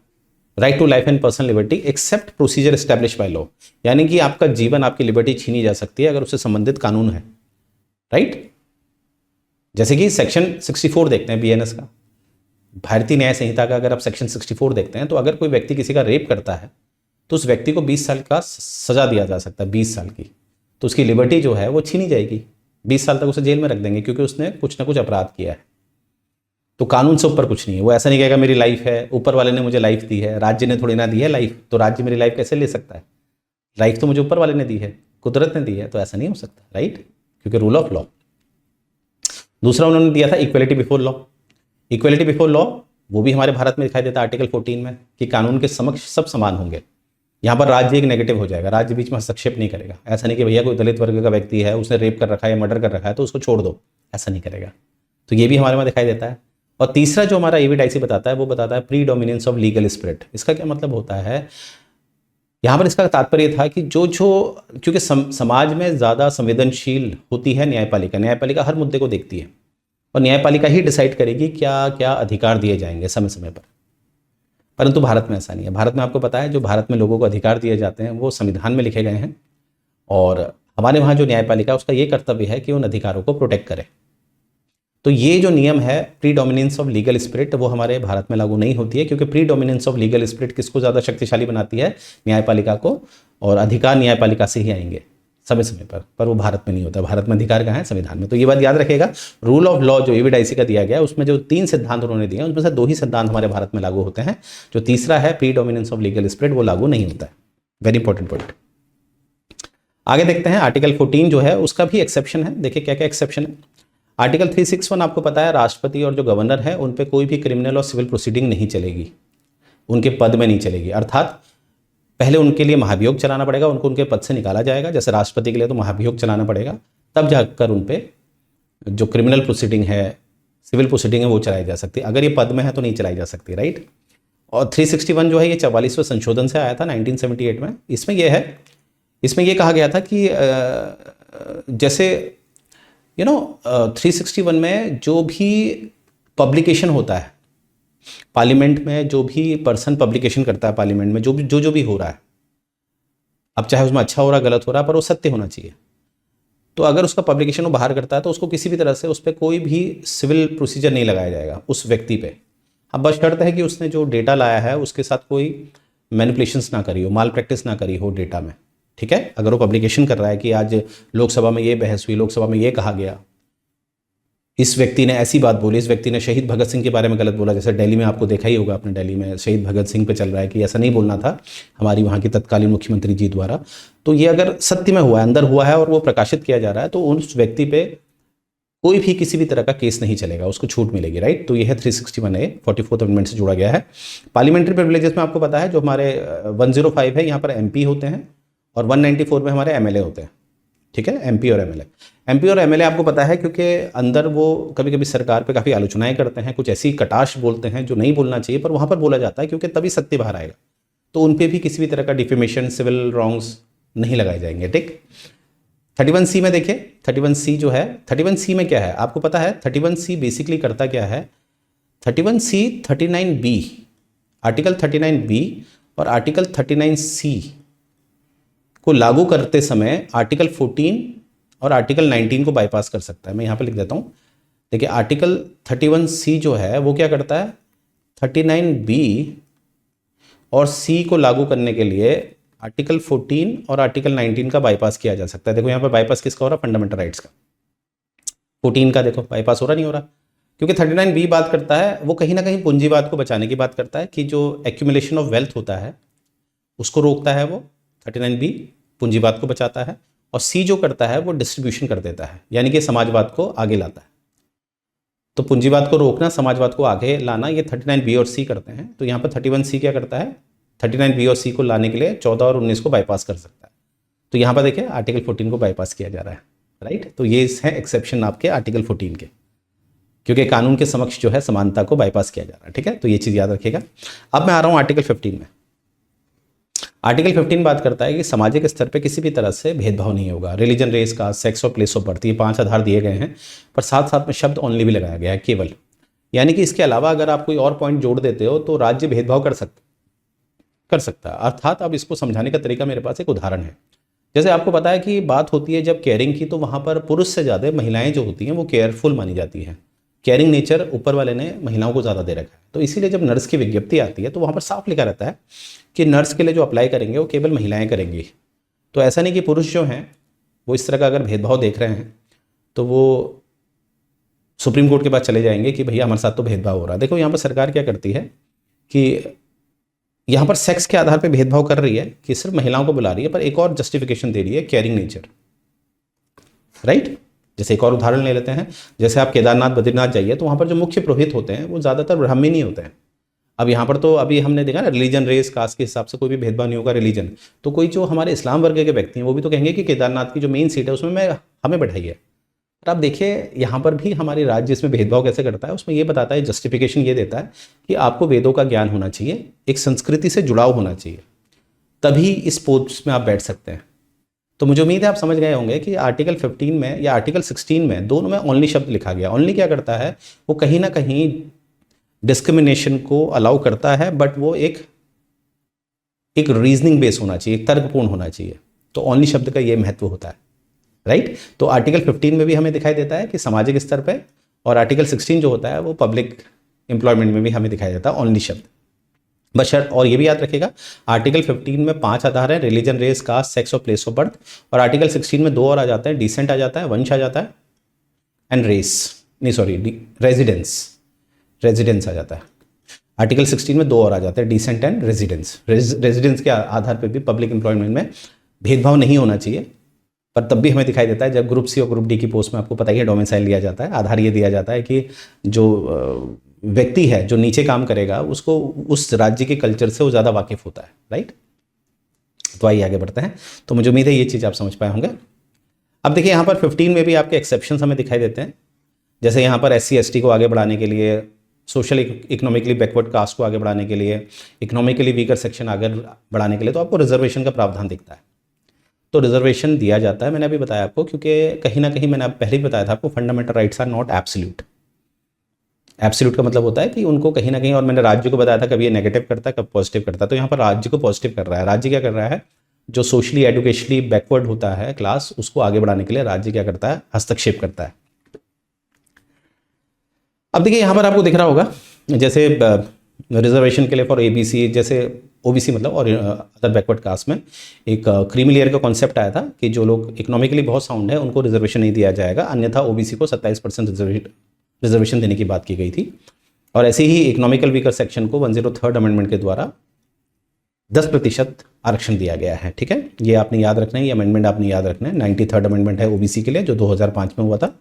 right to life and personal liberty except procedure establish by law, यानी कि आपका जीवन, आपकी लिबर्टी छीनी जा सकती है अगर उससे संबंधित कानून है, राइट। जैसे कि सेक्शन 64 देखते हैं बीएनएस का, भारतीय न्याय संहिता का अगर आप सेक्शन 64 देखते हैं, तो अगर कोई व्यक्ति किसी का रेप करता है तो उस व्यक्ति को 20 साल का सजा दिया जा सकता है, 20 साल की। तो उसकी लिबर्टी जो है वो छीनी जाएगी, 20 साल तक उसे जेल में रख देंगे, क्योंकि उसने कुछ ना कुछ अपराध किया है। तो कानून से ऊपर कुछ नहीं है। वो ऐसा नहीं कहेगा मेरी लाइफ है, ऊपर वाले ने मुझे लाइफ दी है, राज्य ने थोड़ी ना दी है लाइफ, तो राज्य मेरी लाइफ कैसे ले सकता है? लाइफ तो मुझे ऊपर वाले ने दी है, कुदरत ने दी है, तो ऐसा नहीं हो सकता, राइट, क्योंकि रूल ऑफ लॉ। दूसरा उन्होंने दिया था equality before law. Equality before law वो भी हमारे भारत में दिखाई देता है आर्टिकल 14 में, कि कानून के समक्ष सब समान होंगे। यहाँ पर राज्य एक नेगेटिव हो जाएगा, राज्य बीच में हस्तक्षेप नहीं करेगा। ऐसा नहीं कि भैया कोई दलित वर्ग का व्यक्ति है, उसने रेप कर रखा है या मर्डर कर रखा है तो उसको छोड़ दो, ऐसा नहीं करेगा। तो ये भी हमारे वहाँ दिखाई देता है। और तीसरा जो हमारा एवी डाइसी बताता है, वो बताता है pre dominance of legal spirit. इसका क्या मतलब होता है, यहाँ पर इसका तात्पर्य था कि जो क्योंकि समाज में ज़्यादा संवेदनशील होती है न्यायपालिका, न्यायपालिका हर मुद्दे को देखती है और न्यायपालिका ही डिसाइड करेगी क्या क्या अधिकार दिए जाएंगे समय समय पर। परंतु भारत में ऐसा नहीं है। भारत में आपको पता है जो भारत में लोगों को अधिकार दिए जाते हैं वो संविधान में लिखे गए हैं, और हमारे वहाँ जो न्यायपालिका उसका ये कर्तव्य है कि उन अधिकारों को प्रोटेक्ट करे। तो ये जो नियम है प्रीडोमिनेंस ऑफ लीगल स्पिरिट, वो हमारे भारत में लागू नहीं होती है, क्योंकि प्रीडोमिनेंस ऑफ लीगल स्पिरिट किसको ज़्यादा शक्तिशाली बनाती है? न्यायपालिका को, और अधिकार न्यायपालिका से ही आएंगे समय समय पर वो भारत में नहीं होता। भारत में अधिकार कहाँ है? संविधान में। तो ये बात याद रखेगा, रूल ऑफ लॉ जो एविडाइसी का दिया गया है उसमें जो 3 सिद्धांत उन्होंने दिए उसमें से 2 ही सिद्धांत हमारे भारत में लागू होते हैं। जो तीसरा है प्रीडोमिनेंस ऑफ लीगल स्पिरिट वो लागू नहीं होता है। Very important point. आगे देखते हैं आर्टिकल 14 जो है उसका भी एक्सेप्शन है। देखिए क्या क्या एक्सेप्शन है। आर्टिकल 361 आपको पता है राष्ट्रपति और जो गवर्नर है उन पे कोई भी क्रिमिनल और सिविल प्रोसीडिंग नहीं चलेगी, उनके पद में नहीं चलेगी। अर्थात पहले उनके लिए महाभियोग चलाना पड़ेगा, उनको उनके पद से निकाला जाएगा। जैसे राष्ट्रपति के लिए तो महाभियोग चलाना पड़ेगा, तब जाकर उन पे जो क्रिमिनल प्रोसीडिंग है, सिविल प्रोसीडिंग है वो चलाई जा सकती है। अगर ये पद में है तो नहीं चलाई जा सकती, राइट। और 361 जो है ये 44वें संशोधन से आया था 1978 में। इसमें ये कहा गया था कि जैसे 361 में जो भी पब्लिकेशन होता है पार्लियामेंट में, जो भी पर्सन पब्लिकेशन करता है पार्लियामेंट में, जो भी हो रहा है, अब चाहे उसमें अच्छा हो रहा गलत हो रहा, पर वो सत्य होना चाहिए। तो अगर उसका पब्लिकेशन वो बाहर करता है तो उसको किसी भी तरह से उस पर कोई भी सिविल प्रोसीजर नहीं लगाया जाएगा उस व्यक्ति पे। अब बस शर्त है कि उसने जो डेटा लाया है उसके साथ कोई मैनिपुलेशंस ना करी हो, माल प्रैक्टिस ना करी हो डेटा में, ठीक है। अगर वो पब्लिकेशन कर रहा है कि आज लोकसभा में ये बहस हुई, लोकसभा में ये कहा गया, इस व्यक्ति ने ऐसी बात बोली, इस व्यक्ति ने शहीद भगत सिंह के बारे में गलत बोला, जैसे दिल्ली में आपको देखा ही होगा आपने, दिल्ली में शहीद भगत सिंह पे चल रहा है कि ऐसा नहीं बोलना था हमारी वहाँ की तत्कालीन मुख्यमंत्री जी द्वारा। तो ये अगर सत्य में हुआ है, अंदर हुआ है और वो प्रकाशित किया जा रहा है, तो उस व्यक्ति पे कोई भी किसी भी तरह का केस नहीं चलेगा, उसको छूट मिलेगी, राइट। तो ये है 361A 44th अमेंडमेंट से जुड़ा गया है। पार्लियामेंट्री प्रिविलेजेस में आपको पता है जो हमारे 105 है यहाँ पर MP होते हैं, और 194 में हमारे MLA होते हैं, ठीक है। MP और MLA आपको पता है क्योंकि अंदर वो कभी कभी सरकार पे काफ़ी आलोचनाएं करते हैं, कुछ ऐसी कटाश बोलते हैं जो नहीं बोलना चाहिए पर वहाँ पर बोला जाता है क्योंकि तभी सत्य बाहर आएगा। तो उन पे भी किसी भी तरह का डिफेमेशन, सिविल रॉन्ग्स नहीं लगाए जाएंगे, ठीक। 31C में देखिए, 31C जो है, 31C में क्या है आपको पता है? 31C बेसिकली करता क्या है? 31C 39B, आर्टिकल 39B और आर्टिकल 39C को लागू करते समय आर्टिकल 14 और आर्टिकल 19 को बाईपास कर सकता है। मैं यहाँ पे लिख देता हूँ। देखिए आर्टिकल 31C जो है वो क्या करता है? 39B और C को लागू करने के लिए आर्टिकल 14 और आर्टिकल 19 का बाईपास किया जा सकता है। देखो यहाँ पर बाईपास किसका हो रहा है? फंडामेंटल राइट्स का। 14 का देखो बाईपास हो रहा नहीं हो रहा, क्योंकि 39B बात करता है, वो कहीं ना कहीं पूंजीवाद को बचाने की बात करता है कि जो एक्यूमुलेशन ऑफ वेल्थ होता है उसको रोकता है वो। 39B पूंजीवाद को बचाता है, और C जो करता है वो डिस्ट्रीब्यूशन कर देता है, यानी कि समाजवाद को आगे लाता है। तो पूंजीवाद को रोकना, समाजवाद को आगे लाना, ये 39B और C करते हैं। तो यहाँ पर 31C क्या करता है? 39B और C को लाने के लिए 14 और 19 को बाईपास कर सकता है। तो यहाँ पर देखिए आर्टिकल 14 को बाईपास किया जा रहा है, राइट। तो ये है एक्सेप्शन आपके आर्टिकल 14 के, क्योंकि कानून के समक्ष जो है समानता को बाईपास किया जा रहा है, ठीक है। तो ये चीज़ याद रखिएगा। अब मैं आ रहा हूँ आर्टिकल 15 में। आर्टिकल 15 बात करता है कि सामाजिक स्तर पे किसी भी तरह से भेदभाव नहीं होगा। रिलीजन, रेस, कास्ट, सेक्स और प्लेस ऑफ बर्थ, ये 5 आधार दिए गए हैं, पर साथ साथ में शब्द ओनली भी लगाया गया है, केवल। यानी कि इसके अलावा अगर आप कोई और पॉइंट जोड़ देते हो तो राज्य भेदभाव कर सकता है। अर्थात अब इसको समझाने का तरीका मेरे पास एक उदाहरण है। जैसे आपको पता है कि बात होती है जब केयरिंग की, तो वहाँ पर पुरुष से ज़्यादा महिलाएं जो होती हैं वो केयरफुल मानी जाती हैं। केयरिंग नेचर ऊपर वाले ने महिलाओं को ज़्यादा दे रखा है। तो इसीलिए जब नर्स की विज्ञप्ति आती है तो वहाँ पर साफ लिखा रहता है कि नर्स के लिए जो अप्लाई करेंगे वो केवल महिलाएं करेंगी। तो ऐसा नहीं कि पुरुष जो हैं वो इस तरह का अगर भेदभाव देख रहे हैं तो वो सुप्रीम कोर्ट के पास चले जाएंगे कि भैया हमारे साथ तो भेदभाव हो रहा है। देखो यहाँ पर सरकार क्या करती है कि यहाँ पर सेक्स के आधार पर भेदभाव कर रही है कि सिर्फ महिलाओं को बुला रही है, पर एक और जस्टिफिकेशन दे रही है, केयरिंग नेचर, राइट। जैसे एक और उदाहरण ले लेते हैं, जैसे आप केदारनाथ, बद्रीनाथ जाइए तो वहाँ पर जो मुख्य पुरोहित होते हैं वो ज़्यादातर ब्राह्मण होते हैं। अब यहाँ पर तो अभी हमने देखा ना, रिलीजन, रेस, कास्ट के हिसाब से कोई भी भेदभाव नहीं होगा। रिलीजन तो कोई जो हमारे इस्लाम वर्ग के व्यक्ति हैं वो भी तो कहेंगे कि केदारनाथ की जो मेन सीट है उसमें हमें बैठाइए। पर आप देखिए यहाँ पर भी हमारे राज्य इसमें भेदभाव कैसे करता है, उसमें ये बताता है, जस्टिफिकेशन ये देता है कि आपको वेदों का ज्ञान होना चाहिए, एक संस्कृति से जुड़ाव होना चाहिए, तभी इस पोस्ट में आप बैठ सकते हैं। तो मुझे उम्मीद है आप समझ गए होंगे कि आर्टिकल 15 में या आर्टिकल 16 में, दोनों में ओनली शब्द लिखा गया। ओनली क्या करता है, वो कहीं ना कहीं डिस्क्रिमिनेशन को अलाउ करता है, बट वो एक रीजनिंग बेस होना चाहिए, एक तर्कपूर्ण होना चाहिए। तो ओनली शब्द का ये महत्व होता है, राइट। तो आर्टिकल 15 में भी हमें दिखाई देता है कि सामाजिक स्तर पे, और आर्टिकल 16 जो होता है वो पब्लिक एम्प्लॉयमेंट में भी हमें दिखाई देता है ओनली शब्द। बशर्त, और ये भी याद रखिएगा, आर्टिकल 15 में 5 आधार है, रिलीजन, रेस, कास्ट, सेक्स और प्लेस ऑफ बर्थ, और आर्टिकल 16 में 2 और आ जाता है, डिसेंट आ जाता है, वंश आ जाता है, एंड रेस, नहीं सॉरी, रेजिडेंस आ जाता है। आर्टिकल 16 में 2 और आ जाते हैं, डिसेंट एंड रेजिडेंस। रेजिडेंस के आधार पर भी पब्लिक एम्प्लॉयमेंट में भेदभाव नहीं होना चाहिए, पर तब भी हमें दिखाई देता है जब ग्रुप सी और ग्रुप डी की पोस्ट में आपको पता ही है डोमिसाइल लिया जाता है। आधार ये दिया जाता है कि जो व्यक्ति है जो नीचे काम करेगा उसको उस राज्य के कल्चर से वो ज़्यादा वाकिफ होता है, राइट। तो आइए आगे बढ़ते हैं। तो मुझे उम्मीद है ये चीज़ आप समझ पाए होंगे। अब देखिए यहाँ पर 15 में भी आपके एक्सेप्शंस हमें दिखाई देते हैं, जैसे यहाँ पर SC ST को आगे बढ़ाने के लिए, सोशल इकोनॉमिकली बैकवर्ड कास्ट को आगे बढ़ाने के लिए, इकोनॉमिकली वीकर सेक्शन आगे बढ़ाने के लिए, तो आपको रिजर्वेशन का प्रावधान दिखता है। तो रिजर्वेशन दिया जाता है, मैंने अभी बताया आपको, क्योंकि कहीं ना कहीं मैंने पहले ही बताया था आपको, fundamental rights are not absolute. Absolute का मतलब होता है कि उनको कहीं ना कहीं, और मैंने राज्य को बताया था कभी ये नेगेटिव करता है कब पॉजिटिव करता है, तो यहाँ पर राज्य को पॉजिटिव कर रहा है। राज्य क्या कर रहा है, जो सोशली एजुकेशनली बैकवर्ड होता है क्लास, उसको आगे बढ़ाने के लिए राज्य क्या करता है, हस्तक्षेप करता है। अब देखिए यहाँ पर आपको दिख रहा होगा, जैसे रिजर्वेशन के लिए फॉर ABC, जैसे OBC मतलब और अदर बैकवर्ड कास्ट में एक क्रीमी लेयर का कॉन्सेप्ट आया था कि जो लोग इकोनॉमिकली बहुत साउंड है उनको रिजर्वेशन नहीं दिया जाएगा, अन्यथा OBC को 27% रिजर्वेशन देने की बात की गई थी। और ऐसे ही इकोनॉमिकल वीकर सेक्शन को 103rd अमेंडमेंट के द्वारा 10% आरक्षण दिया गया है, ठीक है। ये आपने याद रखना है, ये अमेंडमेंट आपने याद रखना है। 93rd अमेंडमेंट है OBC के लिए जो 2005 में हुआ था,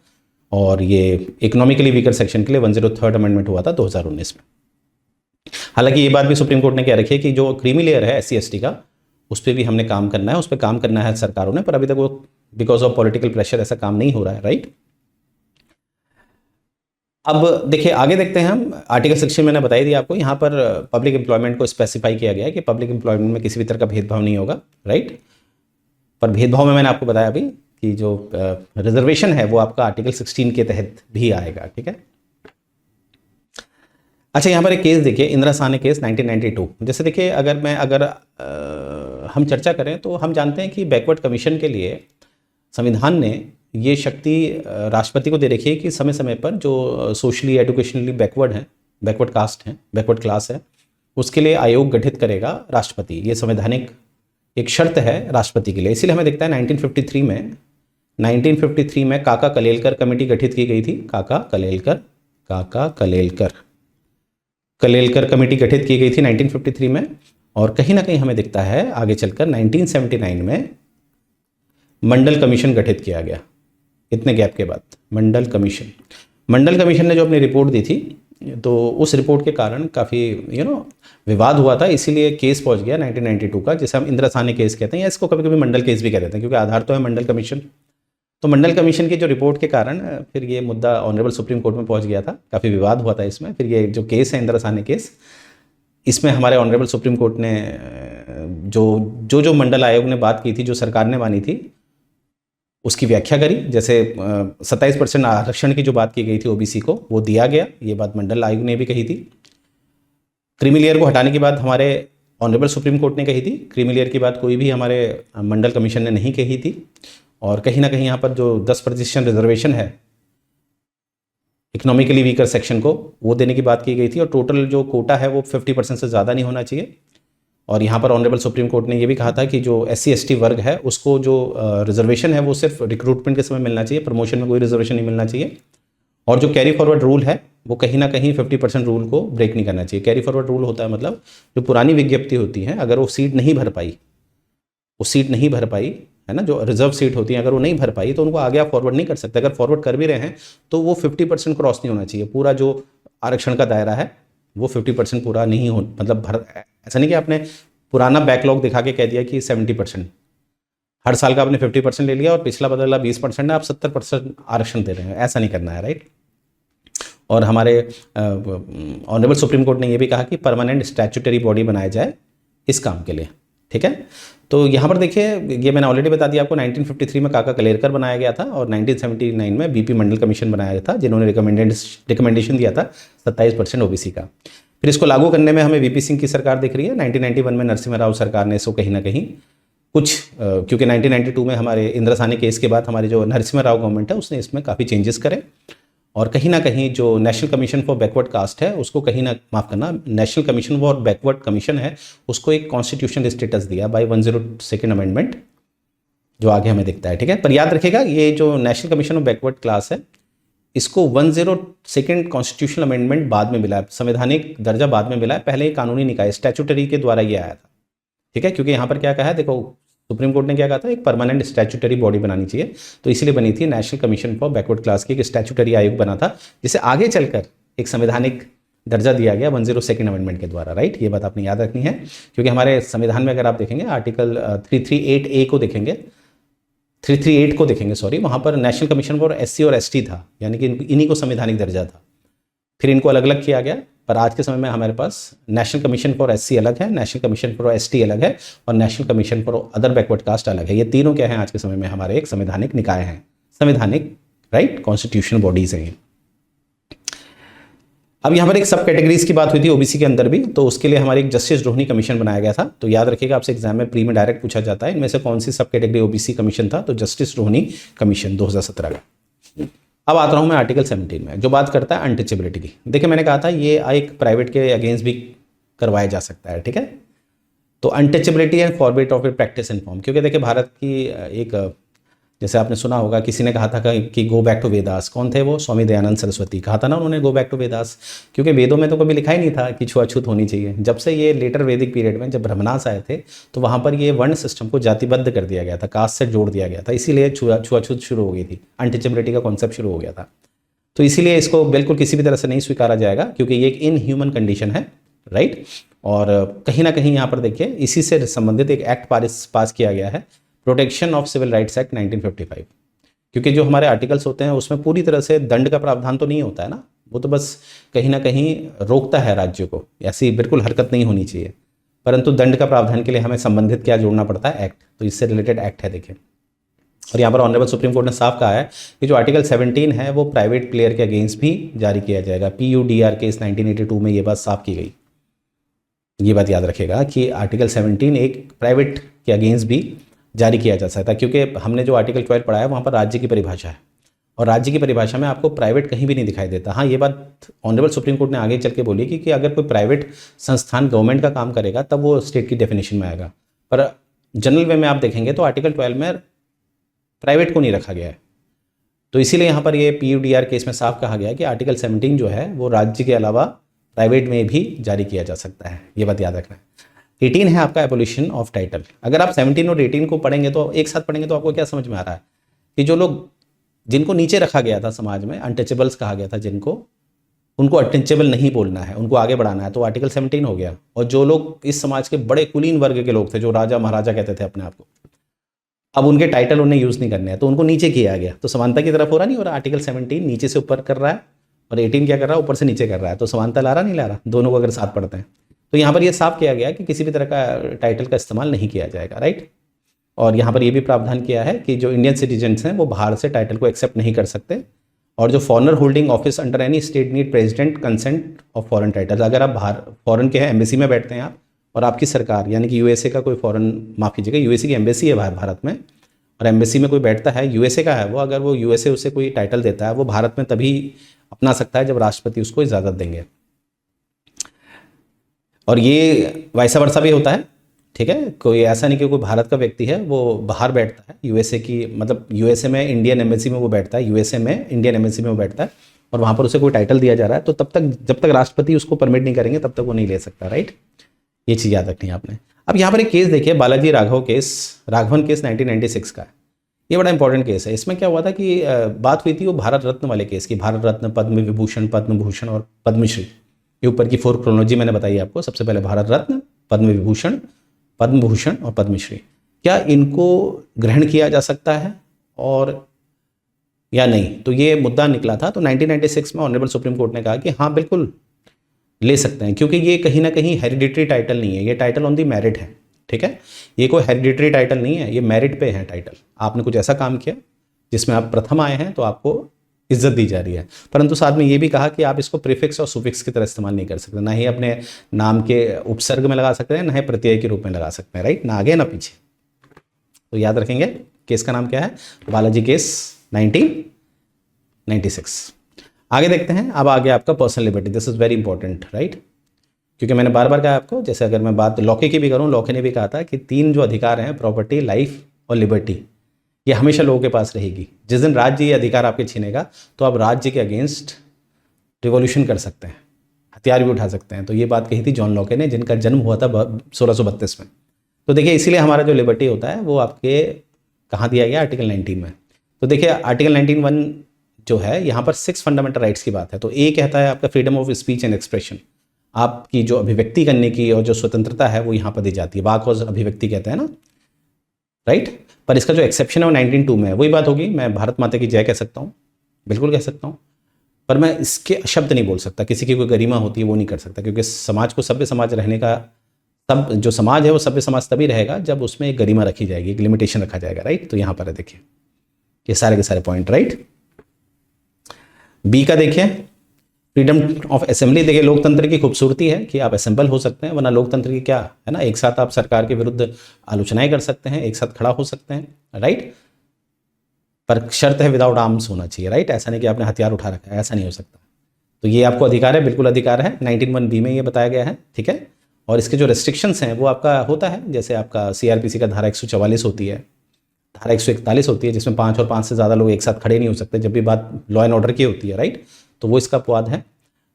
और ये इकोनॉमिकली वीकर सेक्शन के लिए 103rd अमेंडमेंट हुआ था 2019 में। हालांकि ये बात भी सुप्रीम कोर्ट ने कह रखी है कि जो क्रीमी लेयर है SC ST का, उस पर भी हमने काम करना है, उस पर काम करना है सरकारों ने, पर अभी तक वो बिकॉज ऑफ पॉलिटिकल प्रेशर ऐसा काम नहीं हो रहा है, राइट। अब देखिए आगे देखते हैं हम। आर्टिकल 16 मैंने बताई दी आपको, यहाँ पर पब्लिक एम्प्लॉयमेंट को स्पेसिफाई किया गया है कि पब्लिक एम्प्लॉयमेंट में किसी भी तरह का भेदभाव नहीं होगा, राइट। पर भेदभाव में मैंने आपको बताया अभी कि जो रिजर्वेशन है वो आपका आर्टिकल 16 के तहत भी आएगा, ठीक है। अच्छा, यहाँ पर एक केस देखिए, इंदिरा साहनी केस 1992। जैसे देखिए अगर हम चर्चा करें तो हम जानते हैं कि बैकवर्ड कमीशन के लिए संविधान ने ये शक्ति राष्ट्रपति को दे रखी है कि समय समय पर जो सोशली एजुकेशनली बैकवर्ड हैं, बैकवर्ड कास्ट हैं, बैकवर्ड क्लास है, उसके लिए आयोग गठित करेगा राष्ट्रपति। ये संवैधानिक एक शर्त है राष्ट्रपति के लिए। इसीलिए हमें दिखता है 1953 में काका कलेलकर कमेटी गठित की गई थी। काका कलेलकर कमेटी गठित की गई थी 1953 में। और कहीं ना कहीं हमें दिखता है आगे चलकर 1979 में मंडल कमीशन गठित किया गया। इतने गैप के बाद मंडल कमीशन ने जो अपनी रिपोर्ट दी थी, तो उस रिपोर्ट के कारण काफ़ी विवाद हुआ था, इसीलिए केस पहुंच गया 1992 का, जिसे हम इंदिरा साहनी केस कहते हैं, या इसको कभी कभी मंडल केस भी कह देते हैं, क्योंकि आधार तो है मंडल कमीशन। तो मंडल कमीशन की जो रिपोर्ट के कारण फिर ये मुद्दा ऑनरेबल सुप्रीम कोर्ट में पहुंच गया था, काफ़ी विवाद हुआ था इसमें। फिर ये जो केस है इंदिरा साहनी केस, इसमें हमारे ऑनरेबल सुप्रीम कोर्ट ने जो मंडल आयोग ने बात की थी, जो सरकार ने मानी थी, उसकी व्याख्या करी। जैसे 27% आरक्षण की जो बात की गई थी OBC को, वो दिया गया, ये बात मंडल आयोग ने भी कही थी। क्रीमी लेयर को हटाने की बात हमारे ऑनरेबल सुप्रीम कोर्ट ने कही थी। क्रीमी लेयर की बात कोई भी हमारे मंडल कमीशन ने नहीं कही थी। और कहीं ना कहीं यहाँ पर जो 10% रिजर्वेशन है इकोनॉमिकली वीकर सेक्शन को, वो देने की बात की गई थी। और टोटल जो कोटा है वो 50% से ज़्यादा नहीं होना चाहिए। और यहाँ पर ऑनरेबल सुप्रीम कोर्ट ने ये भी कहा था कि जो SC ST वर्ग है उसको जो रिजर्वेशन है वो सिर्फ रिक्रूटमेंट के समय मिलना चाहिए, प्रमोशन में कोई रिजर्वेशन नहीं मिलना चाहिए। और जो कैरी फॉरवर्ड रूल है वो कहीं ना कहीं 50% रूल को ब्रेक नहीं करना चाहिए। कैरी फॉरवर्ड रूल होता है मतलब जो पुरानी विज्ञप्ति होती है, अगर वो सीट नहीं भर पाई है ना, जो रिजर्व सीट होती है, अगर वो नहीं भर पाई तो उनको आगे आप फॉरवर्ड नहीं कर सकते। अगर फॉरवर्ड कर भी रहे हैं तो वो 50% क्रॉस नहीं होना चाहिए। पूरा जो आरक्षण का दायरा है वो 50% पूरा नहीं हो, मतलब ऐसा नहीं कि आपने पुराना बैकलॉग दिखा के कह दिया कि 70%, हर साल का आपने 50% ले लिया और पिछला बदला 20% है, आप 70% आरक्षण दे रहे हैं, ऐसा नहीं करना है, राइट। और हमारे ऑनरेबल सुप्रीम कोर्ट ने यह भी कहा कि परमानेंट स्टैट्यूटरी बॉडी बनाया जाए इस काम के लिए, ठीक है। तो यहाँ पर देखिए, ये मैंने ऑलरेडी बता दिया आपको, 1953 में काका कलेरकर बनाया गया था और 1979 में बीपी मंडल कमीशन बनाया गया था, जिन्होंने रिकमेंडेशन दिया था 27% ओबीसी का। फिर इसको लागू करने में हमें वीपी सिंह की सरकार दिख रही है। 1991 में नरसिम्हा राव सरकार ने इसको कहीं ना कहीं कुछ क्योंकि 1992 में हमारे इंद्रासानी केस के बाद हमारी जो नरसिम्हा राव गवर्नमेंट है उसने इसमें काफ़ी चेंजेस करे और कहीं ना कहीं जो national commission for backward caste है उसको कहीं ना, माफ़ करना, national commission for backward commission है उसको एक कॉन्स्टिट्यूशनल स्टेटस दिया बाय 102nd अमेंडमेंट, जो आगे हमें दिखता है। ठीक है, पर याद रखिएगा ये जो national commission of backward class है इसको 102nd कॉन्स्टिट्यूशनल अमेंडमेंट बाद में मिला है, संवैधानिक दर्जा बाद में मिला है, पहले कानूनी निकाय स्टैट्यूटरी के द्वारा ये आया था। ठीक है, क्योंकि यहाँ पर क्या कहा है, देखो सुप्रीम कोर्ट ने क्या कहा था, एक परमानेंट स्टैट्यूटरी बॉडी बनानी चाहिए, तो इसीलिए बनी थी national commission for backward class की, एक स्टैट्यूटरी आयोग बना था जिसे आगे चलकर एक संवैधानिक दर्जा दिया गया 102nd अमेंडमेंट के द्वारा। राइट, ये बात आपने याद रखनी है, क्योंकि हमारे संविधान में अगर आप देखेंगे आर्टिकल 338A को देखेंगे, 338 को देखेंगे सॉरी, वहाँ पर नेशनल कमीशन फॉर SC और ST था, यानी कि इन्हीं को संवैधानिक दर्जा था। फिर इनको अलग अलग किया गया, पर आज के समय में हमारे पास नेशनल कमीशन फॉर SC अलग है, नेशनल कमीशन फॉर ST अलग है और national commission for other backward caste अलग है। ये तीनों क्या है आज के समय में हमारे एक संवैधानिक निकाय हैं, संवैधानिक राइट कॉन्स्टिट्यूशनल बॉडीज हैं। अब यहाँ पर एक सब कैटेगरीज की बात हुई थी ओबीसी के अंदर भी, तो उसके लिए हमारे एक जस्टिस रोहिणी कमीशन बनाया गया था। तो याद रखिएगा, आपसे एग्जाम में प्री में डायरेक्ट पूछा जाता है इनमें से कौन सी सब कैटेगरी ओबीसी कमीशन था, तो जस्टिस रोहिणी कमीशन 2017 का। अब आता हूँ मैं आर्टिकल 17 में, जो बात करता है अनटचेबिलिटी की। देखिए मैंने कहा था ये एक प्राइवेट के अगेंस्ट भी करवाया जा सकता है। ठीक है, तो untouchability and forbid of A practice in form, क्योंकि देखिए भारत की एक, जैसे आपने सुना होगा किसी ने कहा था कि गो बैक टू वेदास, कौन थे वो, स्वामी दयानंद सरस्वती, कहा था ना उन्होंने गो बैक टू वेदास, क्योंकि वेदों में तो कभी लिखा ही नहीं था कि छुआछूत होनी चाहिए। जब से ये लेटर वैदिक पीरियड में जब ब्रह्मनास आए थे तो वहाँ पर ये वर्ण सिस्टम को जातिबद्ध कर दिया गया था, कास्ट से जोड़ दिया गया था, इसीलिए छुआछूत शुरू हो गई थी, अनटचेबिलिटी का कॉन्सेप्ट शुरू हो गया था। तो इसीलिए इसको बिल्कुल किसी भी तरह से नहीं स्वीकारा जाएगा, क्योंकि ये एक इनह्यूमन कंडीशन है। राइट, और कहीं ना कहीं यहाँ पर देखिए इसी से संबंधित एक एक्ट पास किया गया है, protection of civil rights act 1955, क्योंकि जो हमारे आर्टिकल्स होते हैं उसमें पूरी तरह से दंड का प्रावधान तो नहीं होता है ना, वो तो बस कहीं ना कहीं रोकता है राज्य को, ऐसी बिल्कुल हरकत नहीं होनी चाहिए, परंतु दंड का प्रावधान के लिए हमें संबंधित क्या जोड़ना पड़ता है, एक्ट, तो इससे रिलेटेड एक्ट है देखिए। और यहाँ पर ऑनरेबल सुप्रीम कोर्ट ने साफ कहा है कि जो आर्टिकल 17 है वो प्राइवेट प्लेयर के अगेंस्ट भी जारी किया जाएगा। PUDR केस 1982 में ये बात साफ की गई, ये बात याद रखेगा कि आर्टिकल 17 एक प्राइवेट के अगेंस्ट भी जारी किया जा सकता है, क्योंकि हमने जो आर्टिकल 12 पढ़ा है वहाँ पर राज्य की परिभाषा है और राज्य की परिभाषा में आपको प्राइवेट कहीं भी नहीं दिखाई देता। हाँ, ये बात ऑनरेबल सुप्रीम कोर्ट ने आगे चल के बोली कि अगर कोई प्राइवेट संस्थान गवर्नमेंट का काम करेगा तब वो स्टेट की डेफिनेशन में आएगा, पर जनरल वे में आप देखेंगे तो आर्टिकल 12 में प्राइवेट को नहीं रखा गया है। तो इसीलिए यहाँ पर ये PUDR केस में साफ कहा गया है कि आर्टिकल 17 जो है वो राज्य के अलावा प्राइवेट में भी जारी किया जा सकता है, ये बात याद रखना है। 18 है आपका एबोलिशन ऑफ टाइटल। अगर आप 17 और 18 को पढ़ेंगे तो एक साथ पढ़ेंगे तो आपको क्या समझ में आ रहा है कि जो लोग जिनको नीचे रखा गया था समाज में, अनटचेबल्स कहा गया था जिनको, उनको अनटचेबल नहीं बोलना है, उनको आगे बढ़ाना है, तो आर्टिकल 17 हो गया। और जो लोग इस समाज के बड़े कुलीन वर्ग के लोग थे, जो राजा महाराजा कहते थे अपने आप को, अब उनके टाइटल उन्हें यूज़ नहीं करने हैं तो उनको नीचे किया गया। तो समानता की तरफ हो रहा नहीं हो रहा, आर्टिकल 17 नीचे से ऊपर कर रहा है और 18 क्या कर रहा है, ऊपर से नीचे कर रहा है, तो समानता ला रहा नहीं ला रहा, दोनों को अगर साथ पढ़ते हैं। तो यहाँ पर ये साफ किया गया कि किसी भी तरह का टाइटल का इस्तेमाल नहीं किया जाएगा। राइट, और यहाँ पर ये भी प्रावधान किया है कि जो इंडियन सिटीजन्स हैं वो बाहर से टाइटल को एक्सेप्ट नहीं कर सकते, और जो foreigner holding office under any state need president consent of foreign title. अगर आप बाहर फॉरेन के हैं, एम्बेसी में बैठते हैं आप, और आपकी सरकार यानी कि USA का कोई फॉरेन, माफ़ कीजिएगा, USA की एम्बेसी है भारत में, और एम्बेसी में कोई बैठता है, USA का है वो, अगर वो USA उसे कोई टाइटल देता है वो भारत में तभी अपना सकता है जब राष्ट्रपति उसको इजाज़त देंगे, और ये वैसा वर्षा भी होता है। ठीक है, कोई ऐसा नहीं कि कोई भारत का व्यक्ति है वो बाहर बैठता है USA की, मतलब USA में इंडियन एम्बेसी में वो बैठता है, USA में इंडियन एम्बेसी में वो बैठता है और वहाँ पर उसे कोई टाइटल दिया जा रहा है, तो तब तक जब तक राष्ट्रपति उसको परमिट नहीं करेंगे तब तक वो नहीं ले सकता। राइट, ये चीज़ याद रखनी है आपने। अब यहाँ पर एक केस देखिए, बालाजी राघवन केस 1996 का है। ये बड़ा इंपॉर्टेंट केस है। इसमें क्या हुआ था कि बात हुई थी वो भारत रत्न वाले केस की, भारत रत्न, पद्म विभूषण, पद्म भूषण और पद्मश्री, ये ऊपर की 4 क्रोनोलॉजी मैंने बताई आपको। सबसे पहले भारत रत्न, पद्म विभूषण, पद्म भूषण और पद्मश्री, क्या इनको ग्रहण किया जा सकता है और या नहीं, तो ये मुद्दा निकला था। तो 1996 में ऑनरेबल सुप्रीम कोर्ट ने कहा कि हाँ बिल्कुल ले सकते हैं, क्योंकि ये कहीं ना कहीं हेरिडिटरी टाइटल नहीं है, ये टाइटल ऑन दी मेरिट है। ठीक है। ये कोई हेरिडिटरी टाइटल नहीं है, ये मेरिट पे है टाइटल। आपने कुछ ऐसा काम किया जिसमें आप प्रथम आए हैं तो आपको इज्जत दी जा रही है। परंतु साथ में ये भी कहा कि आप इसको प्रीफिक्स और सुफिक्स की तरह इस्तेमाल नहीं कर सकते, ना ही अपने नाम के उपसर्ग में लगा सकते हैं, ना ही प्रत्यय के रूप में लगा सकते हैं, राइट, ना आगे ना पीछे। तो याद रखेंगे केस का नाम क्या है, बालाजी केस 1996। आगे देखते हैं। अब आगे आपका personal liberty, this is very important, right, क्योंकि मैंने बार बार कहा आपको, जैसे अगर मैं बात लॉके की भी करूं, लॉके ने भी कहा था कि 3 जो अधिकार हैं, प्रॉपर्टी, लाइफ और लिबर्टी, ये हमेशा लोगों के पास रहेगी। जिस दिन राज्य ये अधिकार आपके छीनेगा तो आप राज्य के अगेंस्ट रिवॉल्यूशन कर सकते हैं, हथियार भी उठा सकते हैं। तो ये बात कही थी जॉन लॉके ने, जिनका जन्म हुआ था 1632 में। तो देखिए इसीलिए हमारा जो लिबर्टी होता है वो आपके कहाँ दिया गया, आर्टिकल 19 में। तो देखिए आर्टिकल 19(1) जो है यहाँ पर 6 फंडामेंटल राइट्स की बात है। तो ए कहता है आपका freedom of speech and expression, आपकी जो अभिव्यक्ति करने की और जो स्वतंत्रता है वो यहाँ पर दी जाती है। वाक और अभिव्यक्ति कहते हैं ना, राइट। पर इसका जो एक्सेप्शन है वो 19(2) में है। वही बात होगी, मैं भारत माता की जय कह सकता हूँ, बिल्कुल कह सकता हूँ, पर मैं इसके शब्द नहीं बोल सकता। किसी की कोई गरिमा होती है वो नहीं कर सकता, क्योंकि समाज को सभ्य समाज रहने का, सब जो समाज है वो सभ्य समाज तभी रहेगा जब उसमें एक गरिमा रखी जाएगी, एक लिमिटेशन रखा जाएगा, राइट। तो यहाँ पर है देखिए ये सारे के सारे पॉइंट, राइट। बी का देखिए फ्रीडम ऑफ असेंबली। देखिए लोकतंत्र की खूबसूरती है कि आप असेंबल हो सकते हैं, वरना लोकतंत्र की क्या है ना, एक साथ आप सरकार के विरुद्ध आलोचनाएं कर सकते हैं, एक साथ खड़ा हो सकते हैं, राइट। पर शर्त है विदाउट आर्म्स होना चाहिए, राइट। ऐसा नहीं कि आपने हथियार उठा रखा है, ऐसा नहीं हो सकता। तो ये आपको अधिकार है, बिल्कुल अधिकार है, 19(1)(b) में ये बताया गया है, ठीक है। और इसके जो रेस्ट्रिक्शंस हैं वो आपका होता है, जैसे आपका सीआरपीसी का धारा 144 होती है, धारा 141 होती है, जिसमें 5 और 5 से ज़्यादा लोग एक साथ खड़े नहीं हो सकते जब भी बात लॉ एंड ऑर्डर की होती है, राइट। तो वो इसका अपवाद है।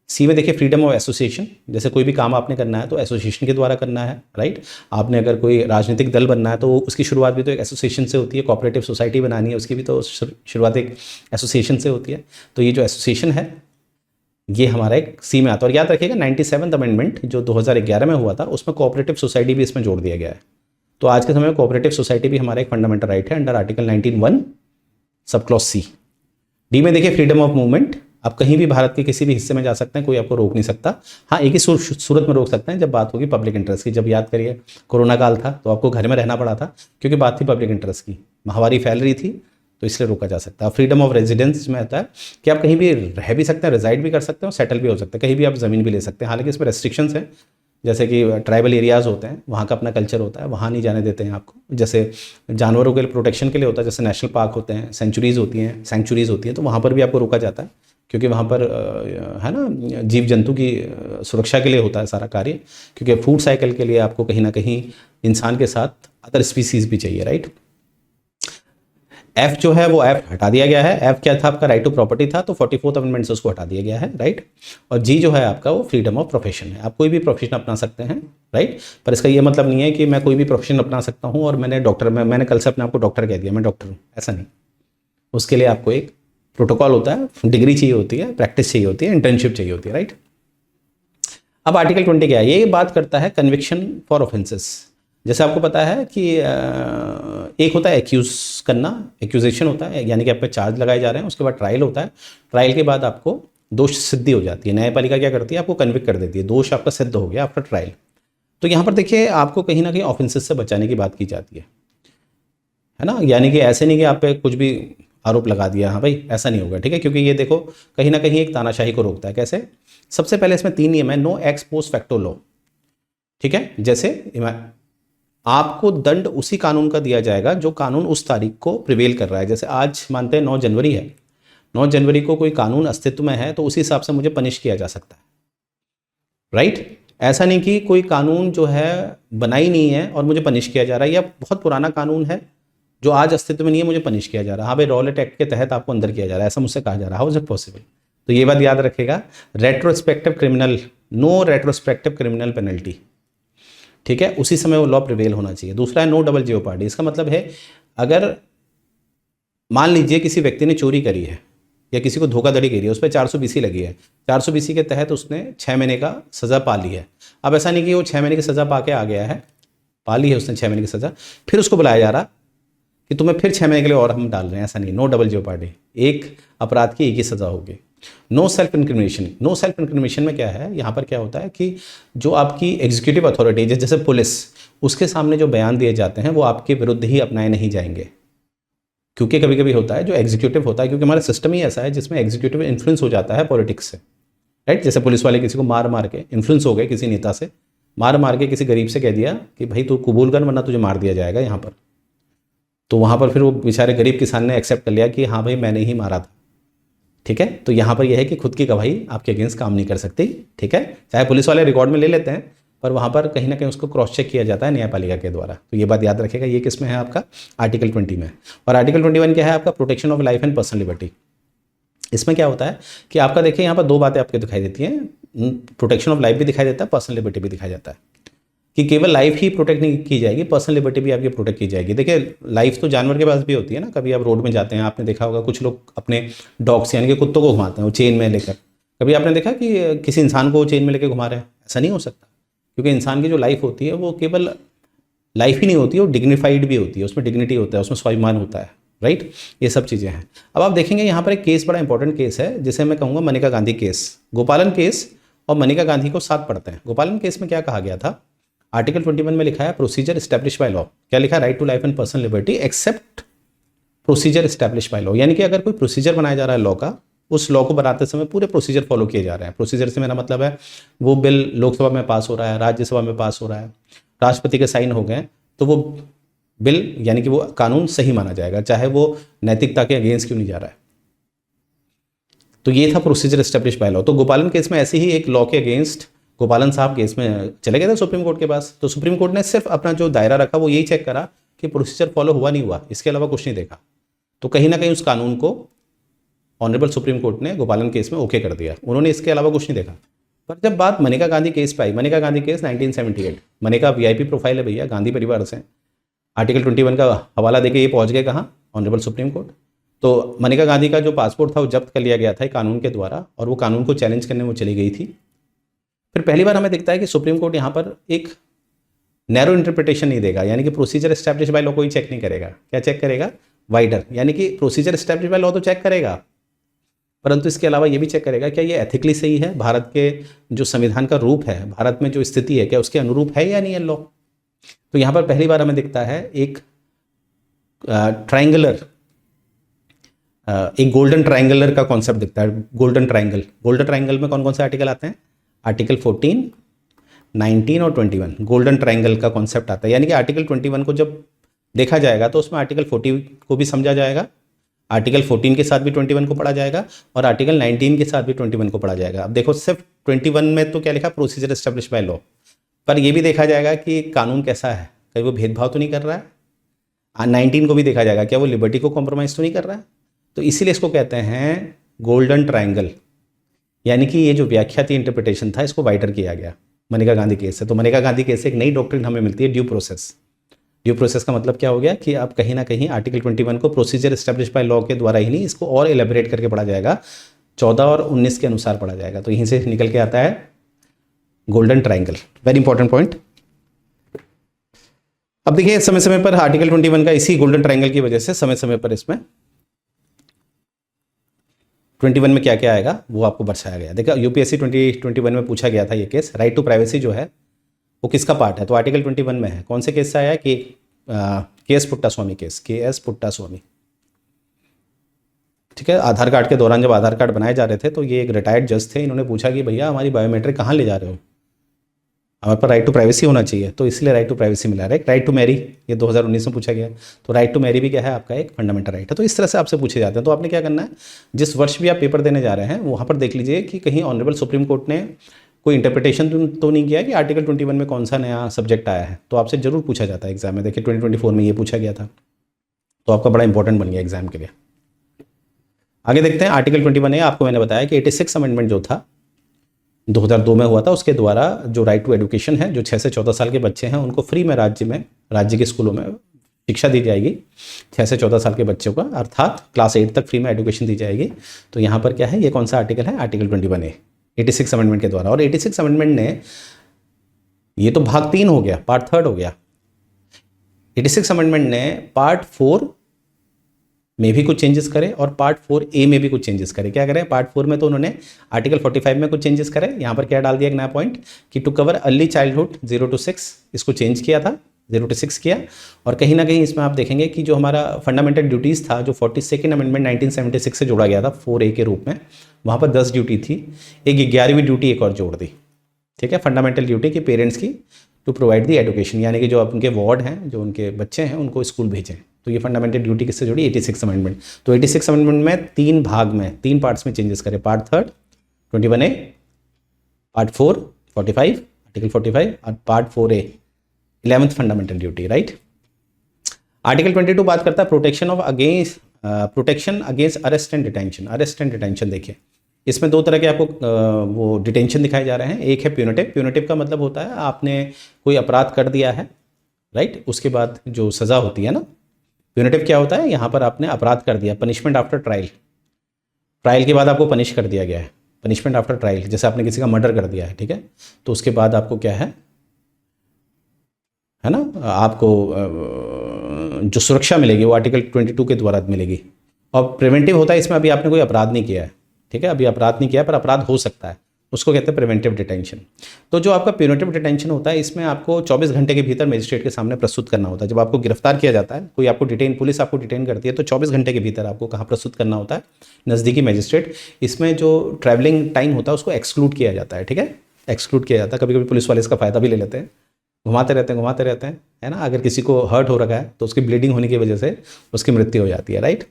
सी में देखिए फ्रीडम ऑफ एसोसिएशन, जैसे कोई भी काम आपने करना है तो एसोसिएशन के द्वारा करना है, राइट। आपने अगर कोई राजनीतिक दल बनना है तो उसकी शुरुआत भी तो एक एसोसिएशन से होती है, कोऑपरेटिव सोसाइटी बनानी है, उसकी भी तो शुरुआत एक एसोसिएशन से होती है। तो ये जो एसोसिएशन है ये हमारा एक सी में आता है। और याद रखिएगा 97th अमेंडमेंट जो 2011 में हुआ था उसमें कोऑपरेटिव सोसाइटी भी इसमें जोड़ दिया गया है। तो आज के समय में कोऑपरेटिव सोसाइटी भी हमारा एक फंडामेंटल राइट है under article 19(1) sub clause C. D में देखिए फ्रीडम ऑफ मूवमेंट, आप कहीं भी भारत के किसी भी हिस्से में जा सकते हैं, कोई आपको रोक नहीं सकता। हाँ एक ही सूरत में रोक सकते हैं, जब बात होगी पब्लिक इंटरेस्ट की। जब याद करिए कोरोना काल था तो आपको घर में रहना पड़ा था, क्योंकि बात थी पब्लिक इंटरेस्ट की, महामारी फैल रही थी, तो इसलिए रोका जा सकता है। फ्रीडम ऑफ रेजिडेंस में आता है कि आप कहीं भी रह भी सकते हैं, रिजाइड भी कर सकते हैं, सेटल भी हो सकते हैं, कहीं भी आप ज़मीन भी ले सकते हैं। हालांकि इसमें रेस्ट्रिक्शंस हैं, जैसे कि ट्राइबल एरियाज़ होते हैं, वहाँ का अपना कल्चर होता है, वहाँ नहीं जाने देते हैं आपको। जैसे जानवरों के प्रोटेक्शन के लिए होता है, जैसे नेशनल पार्क होते हैं, सेंचुरीज़ होती हैं, तो वहाँ पर भी आपको रोका जाता है, क्योंकि वहाँ पर है ना जीव जंतु की सुरक्षा के लिए होता है सारा कार्य, क्योंकि फूड साइकिल के लिए आपको कहीं ना कहीं इंसान के साथ अदर स्पीसीज़ भी चाहिए, राइट। एफ जो है वो एफ हटा दिया गया है। एफ क्या था आपका, राइट टू प्रॉपर्टी था, तो 44th अमेंडमेंट से उसको हटा दिया गया है, राइट। और जी जो है आपका वो फ्रीडम ऑफ प्रोफेशन है, आप कोई भी प्रोफेशन अपना सकते हैं, राइट। पर इसका ये मतलब नहीं है कि मैं कोई भी प्रोफेशन अपना सकता हूँ और मैंने कल से अपने आपको डॉक्टर कह दिया, मैं डॉक्टर हूँ, ऐसा नहीं। उसके लिए आपको एक प्रोटोकॉल होता है, डिग्री चाहिए होती है, प्रैक्टिस चाहिए होती है, इंटर्नशिप चाहिए होती है, राइट। अब आर्टिकल 20 क्या है, ये बात करता है कन्विक्शन फॉर ऑफेंसेस। जैसे आपको पता है कि एक होता है एक्यूज करना, एक्यूजेशन होता है, यानी कि आप पे चार्ज लगाए जा रहे हैं, उसके बाद ट्रायल होता है, ट्रायल के बाद आपको दोष सिद्धि हो जाती है। न्यायपालिका क्या करती है, आपको कन्विक्ट कर देती है, दोष आपका सिद्ध हो गया आफ्टर ट्रायल। तो यहाँ पर देखिए आपको कहीं ना कहीं ऑफेंसेस से बचाने की बात की जाती है ना, यानी कि ऐसे नहीं कि आप पे कुछ भी आरोप लगा दिया, हाँ भाई ऐसा नहीं होगा, ठीक है। क्योंकि ये देखो कहीं ना कहीं एक तानाशाही को रोकता है। कैसे, सबसे पहले इसमें 3 नियम है, no ex post facto law, ठीक है। जैसे आपको दंड उसी कानून का दिया जाएगा जो कानून उस तारीख को प्रिवेल कर रहा है। जैसे आज मानते हैं 9 जनवरी है, 9 जनवरी को कोई कानून अस्तित्व में है तो उसी हिसाब से मुझे पनिश किया जा सकता है, राइट। ऐसा नहीं कि कोई कानून जो है बना ही नहीं है और मुझे पनिश किया जा रहा है, या बहुत पुराना कानून है जो आज अस्तित्व में नहीं है, मुझे पनिश किया जा रहा है। हाँ भाई रॉलेट एक्ट के तहत आपको अंदर किया जा रहा है, ऐसा मुझसे कहा जा रहा है, हाउ इज इट पॉसिबल। तो ये बात याद रखेगा, retrospective criminal, no retrospective criminal penalty, ठीक है, उसी समय वो लॉ प्रिवेल होना चाहिए। दूसरा है नो डबल जेओपार्डी। इसका मतलब है अगर मान लीजिए किसी व्यक्ति ने चोरी करी है या किसी को धोखाधड़ी करी है, उस पर 420 लगी है, 420 के तहत उसने 6 महीने का सज़ा पा ली है। अब ऐसा नहीं कि वो 6 महीने की सज़ा पा के आ गया है, पा ली है उसने 6 महीने की सज़ा, फिर उसको बुलाया जा रहा कि तुम्हें फिर 6 महीने के लिए और हम डाल रहे हैं, ऐसा नहीं, नो डबल जेओपार्डी, एक अपराध की एक ही सज़ा होगी। No self incrimination. No self incrimination में क्या है, यहाँ पर क्या होता है कि जो आपकी एग्जीक्यूटिव अथॉरिटी जैसे पुलिस, उसके सामने जो बयान दिए जाते हैं वो आपके विरुद्ध ही अपनाए नहीं जाएंगे। क्योंकि कभी कभी होता है जो एग्जीक्यूटिव होता है, क्योंकि हमारा सिस्टम ही ऐसा है जिसमें एग्जीक्यूटिव इन्फ्लुएंस हो जाता है पॉलिटिक्स से, राइट। जैसे पुलिस वाले किसी को मार मार के इन्फ्लुएंस हो गए, किसी नेता से मार मार के किसी गरीब से कह दिया कि भाई तू कबूल कर वरना तुझे मार दिया जाएगा यहाँ पर, तो वहाँ पर फिर वो बेचारे गरीब किसान ने एक्सेप्ट कर लिया कि हाँ भाई मैंने ही मारा था, ठीक है। तो यहाँ पर यह है कि खुद की गवाही आपके अगेंस्ट काम नहीं कर सकती, ठीक है। चाहे पुलिस वाले रिकॉर्ड में ले लेते हैं, पर वहाँ पर कहीं ना कहीं उसको क्रॉस चेक किया जाता है न्यायपालिका के द्वारा। तो ये बात याद रखेगा। ये किस में है आपका, आर्टिकल 20 में। और आर्टिकल 21 क्या है आपका, protection of life and personal liberty. इसमें क्या होता है कि आपका देखिए यहाँ पर दो बातें आपको दिखाई देती हैं, प्रोटेक्शन ऑफ लाइफ भी दिखाई देता है, पर्सनल लिबर्टी भी दिखाई जाता है, कि केवल लाइफ ही प्रोटेक्ट नहीं की जाएगी, पर्सनल लिबर्टी भी आपकी प्रोटेक्ट की जाएगी। देखिए लाइफ तो जानवर के पास भी होती है ना, कभी आप रोड में जाते हैं, आपने देखा होगा कुछ लोग अपने डॉग्स यानी कि कुत्तों को घुमाते हैं वो चेन में लेकर। कभी आपने देखा कि किसी इंसान को वो चेन में लेकर घुमा रहे हैं? ऐसा नहीं हो सकता, क्योंकि इंसान की जो लाइफ होती है वो केवल लाइफ ही नहीं होती है, वो डिग्निफाइड भी होती है, उसमें डिग्निटी होता है, उसमें स्वाभिमान होता है, राइट। ये सब चीज़ें हैं। अब आप देखेंगे यहाँ पर एक केस बड़ा इंपॉर्टेंट केस है जिसे मैं कहूँगा मनिका गांधी केस। गोपालन केस और मनिका गांधी को साथ पढ़ते हैं। गोपालन केस में क्या कहा गया था, आर्टिकल 21 में लिखा है प्रोसीजर एस्टैब्लिश बाय लॉ। क्या लिखा है, right to life and personal liberty except procedure establish by law. यानी कि अगर कोई प्रोसीजर बनाया जा रहा है लॉ का, उस लॉ को बनाते समय पूरे प्रोसीजर फॉलो किए जा रहे हैं। प्रोसीजर से मेरा मतलब है वो बिल लोकसभा में पास हो रहा है, राज्यसभा में पास हो रहा है, राष्ट्रपति के साइन हो गए, तो वो बिल यानी कि वो कानून सही माना जाएगा, चाहे वो नैतिकता के अगेंस्ट क्यों नहीं जा रहा है। तो ये था प्रोसीजर एस्टैब्लिश बाय लॉ। तो गोपालन केस में ऐसे ही एक लॉ के अगेंस्ट गोपालन साहब केस में चले गए थे सुप्रीम कोर्ट के पास। तो सुप्रीम कोर्ट ने सिर्फ अपना जो दायरा रखा वो यही चेक करा कि प्रोसीजर फॉलो हुआ नहीं हुआ, इसके अलावा कुछ नहीं देखा। तो कहीं ना कहीं उस कानून को ऑनरेबल सुप्रीम कोर्ट ने गोपालन केस में ओके कर दिया, उन्होंने इसके अलावा कुछ नहीं देखा। पर जब बात मनिका गांधी केस पे आई, Maneka Gandhi case 1978, Maneka VIP profile है भैया, गांधी परिवार से, आर्टिकल 21 का हवाला देके ये पहुंच गए कहाँ, ऑनरेबल सुप्रीम कोर्ट। तो मनिका गांधी का जो पासपोर्ट था वो जब्त कर लिया गया था कानून के द्वारा, और वो कानून को चैलेंज करने वो चली गई थी। फिर पहली बार हमें दिखता है कि सुप्रीम कोर्ट यहाँ पर एक नैरो इंटरप्रिटेशन नहीं देगा, यानी कि प्रोसीजर एस्टैब्लिश बाय लॉ कोई चेक नहीं करेगा। क्या चेक करेगा, वाइडर, यानी कि प्रोसीजर एस्टैब्लिश बाय लॉ तो चेक करेगा, परंतु इसके अलावा ये भी चेक करेगा क्या ये एथिकली सही है, भारत के जो संविधान का रूप है, भारत में जो स्थिति है, क्या उसके अनुरूप है या नहीं है लॉ। तो यहाँ पर पहली बार हमें दिखता है एक ट्रायंगुलर, एक गोल्डन ट्रायंगुलर का कॉन्सेप्ट दिखता है। गोल्डन ट्रायंगल, गोल्डन ट्रायंगल में कौन कौन से आर्टिकल आते हैं, आर्टिकल 14, 19 और 21, गोल्डन ट्रायंगल का कॉन्सेप्ट आता है। यानी कि आर्टिकल 21 को जब देखा जाएगा तो उसमें आर्टिकल 40 को भी समझा जाएगा, आर्टिकल 14 के साथ भी 21 को पढ़ा जाएगा, और आर्टिकल 19 के साथ भी 21 को पढ़ा जाएगा। अब देखो सिर्फ 21 में तो क्या लिखा, प्रोसीजर एस्टैब्लिश बाय लॉ, पर यह भी देखा जाएगा कि कानून कैसा है, कहीं वो भेदभाव तो नहीं कर रहा है। 19 को भी देखा जाएगा क्या वो लिबर्टी को कॉम्प्रोमाइज़ तो नहीं कर रहा है। तो इसीलिए इसको कहते हैं गोल्डन ट्रायंगल, यानी कि ये जो व्याख्या थी, इंटरप्रिटेशन था, इसको वाइडर किया गया मनिका गांधी केस से। तो मनिका गांधी केस से एक नई डॉक्ट्रिन हमें मिलती है, ड्यू प्रोसेस। ड्यू प्रोसेस का मतलब क्या हो गया कि आप कहीं ना कहीं आर्टिकल 21 को प्रोसीजर एस्टैब्लिश बाय लॉ के द्वारा ही नहीं, इसको और एलेबरेट करके पढ़ा जाएगा, 14 और 19 के अनुसार पढ़ा जाएगा। तो यहीं से निकल के आता है golden triangle, very important point. अब देखिए समय समय पर आर्टिकल 21 का इसी गोल्डन ट्रायंगल की वजह से समय समय पर इसमें 21 में क्या क्या आएगा वो आपको दर्शाया गया। देखा यूपीएससी 2021 में पूछा गया था ये केस, राइट टू प्राइवेसी जो है वो किसका पार्ट है, तो आर्टिकल 21 में है। कौन से केस से आया है कि KS. Puttaswamy case, KS. Puttaswamy, ठीक है। आधार कार्ड के दौरान जब आधार कार्ड बनाए जा रहे थे तो ये एक रिटायर्ड जज थे, इन्होंने पूछा कि भैया हमारी बायोमेट्रिक कहाँ ले जा रहे हो, हमारे पर राइट टू प्राइवेसी होना चाहिए, तो इसलिए राइट टू प्राइवेसी मिला है। राइट टू मैरी, ये 2019 में पूछा गया, तो राइट टू मैरी भी क्या है आपका एक फंडामेंटल राइट है। तो इस तरह से आपसे पूछे जाते हैं। तो आपने क्या करना है, जिस वर्ष भी आप पेपर देने जा रहे हैं वहाँ पर देख लीजिए कि कहीं ऑनरेबल सुप्रीम कोर्ट ने कोई इंटरप्रिटेशन तो नहीं किया कि आर्टिकल 21 में कौन सा नया सब्जेक्ट आया है। तो आपसे जरूर पूछा जाता है एग्जाम में। देखिए 2024 में ये पूछा गया था, तो आपका बड़ा इंपॉर्टेंट बन गया एग्जाम के लिए। आगे देखते हैं आर्टिकल 21 है, आपको मैंने बताया कि 86 अमेंडमेंट जो था 2002 में हुआ था, उसके द्वारा जो राइट टू एजुकेशन है, जो 6 से 14 साल के बच्चे हैं उनको फ्री में राज्य के स्कूलों में शिक्षा दी जाएगी 6 से 14 साल के बच्चों का, अर्थात क्लास 8 तक फ्री में एजुकेशन दी जाएगी। तो यहाँ पर क्या है, ये कौन सा आर्टिकल है, आर्टिकल 21A 86 अमेंडमेंट के द्वारा। और 86 अमेंडमेंट ने, ये तो भाग 3 हो गया, पार्ट 3 हो गया। 86 अमेंडमेंट ने पार्ट 4 में भी कुछ चेंजेस करे और पार्ट 4A में भी कुछ चेंजेस करे। क्या करें, पार्ट 4 में तो उन्होंने आर्टिकल 45 में कुछ चेंजेस करे, यहाँ पर क्या डाल दिया एक नया पॉइंट कि to cover early childhood 0 to 6, इसको चेंज किया था, 0 to 6 किया। और कहीं ना कहीं इसमें आप देखेंगे कि जो हमारा फंडामेंटल ड्यूटीज़ था, जो 42nd अमेंडमेंट 1976 से जोड़ा गया था 4A के रूप में, वहाँ पर 10 ड्यूटी थी, एक 11वीं ड्यूटी एक और जोड़ दी। ठीक है, फंडामेंटल ड्यूटी की पेरेंट्स की टू प्रोवाइड दी एजुकेशन, यानी कि जो उनके वार्ड हैं, जो उनके बच्चे हैं, उनको स्कूल भेजें। तो ये फंडामेंटल ड्यूटी किससे जुड़ी, 86 अमेंडमेंट। तो 86 अमेंडमेंट में 3 भाग में, 3 पार्ट्स में चेंजेस करे, पार्ट 3 21A, पार्ट 4 45 आर्टिकल 45 और part 4A 11th fundamental duty, right. Article 22 बात करता है protection against arrest and detention. Arrest and detention देखिए, इसमें 2 तरह के आपको वो डिटेंशन दिखाए जा रहे हैं। एक है प्यूनिटिव। प्यूनिटिव का मतलब होता है आपने कोई अपराध कर दिया है, राइट, उसके बाद जो सज़ा होती है ना। प्यूनिटिव क्या होता है, यहाँ पर आपने अपराध कर दिया, पनिशमेंट आफ्टर ट्रायल, ट्रायल के बाद आपको पनिश कर दिया गया है, पनिशमेंट आफ्टर ट्रायल। जैसे आपने किसी का मर्डर कर दिया है, ठीक है, तो उसके बाद आपको क्या है ना, आपको जो सुरक्षा मिलेगी वो आर्टिकल 22 के द्वारा मिलेगी। और प्रिवेंटिव होता है, इसमें अभी आपने कोई अपराध नहीं किया है, ठीक है, अभी अपराध नहीं किया है पर अपराध हो सकता है, उसको कहते हैं प्रिवेंटिव डिटेंशन। तो जो आपका प्यूनिटिव डिटेंशन होता है, इसमें आपको 24 घंटे के भीतर मजिस्ट्रेट के सामने प्रस्तुत करना होता है। जब आपको गिरफ्तार किया जाता है, कोई आपको पुलिस आपको डिटेन करती है, तो 24 घंटे के भीतर आपको कहाँ प्रस्तुत करना होता है, नज़दीकी मजिस्ट्रेट। इसमें जो ट्रैवलिंग टाइम होता है उसको एक्सक्लूड किया जाता है, ठीक है, एक्सक्लूड किया जाता है। कभी कभी पुलिस वाले इसका फ़ायदा भी ले लेते हैं, घुमाते रहते हैं, है ना। अगर किसी को हर्ट हो रखा है तो उसकी ब्लीडिंग होने की वजह से उसकी मृत्यु हो जाती है, राइट।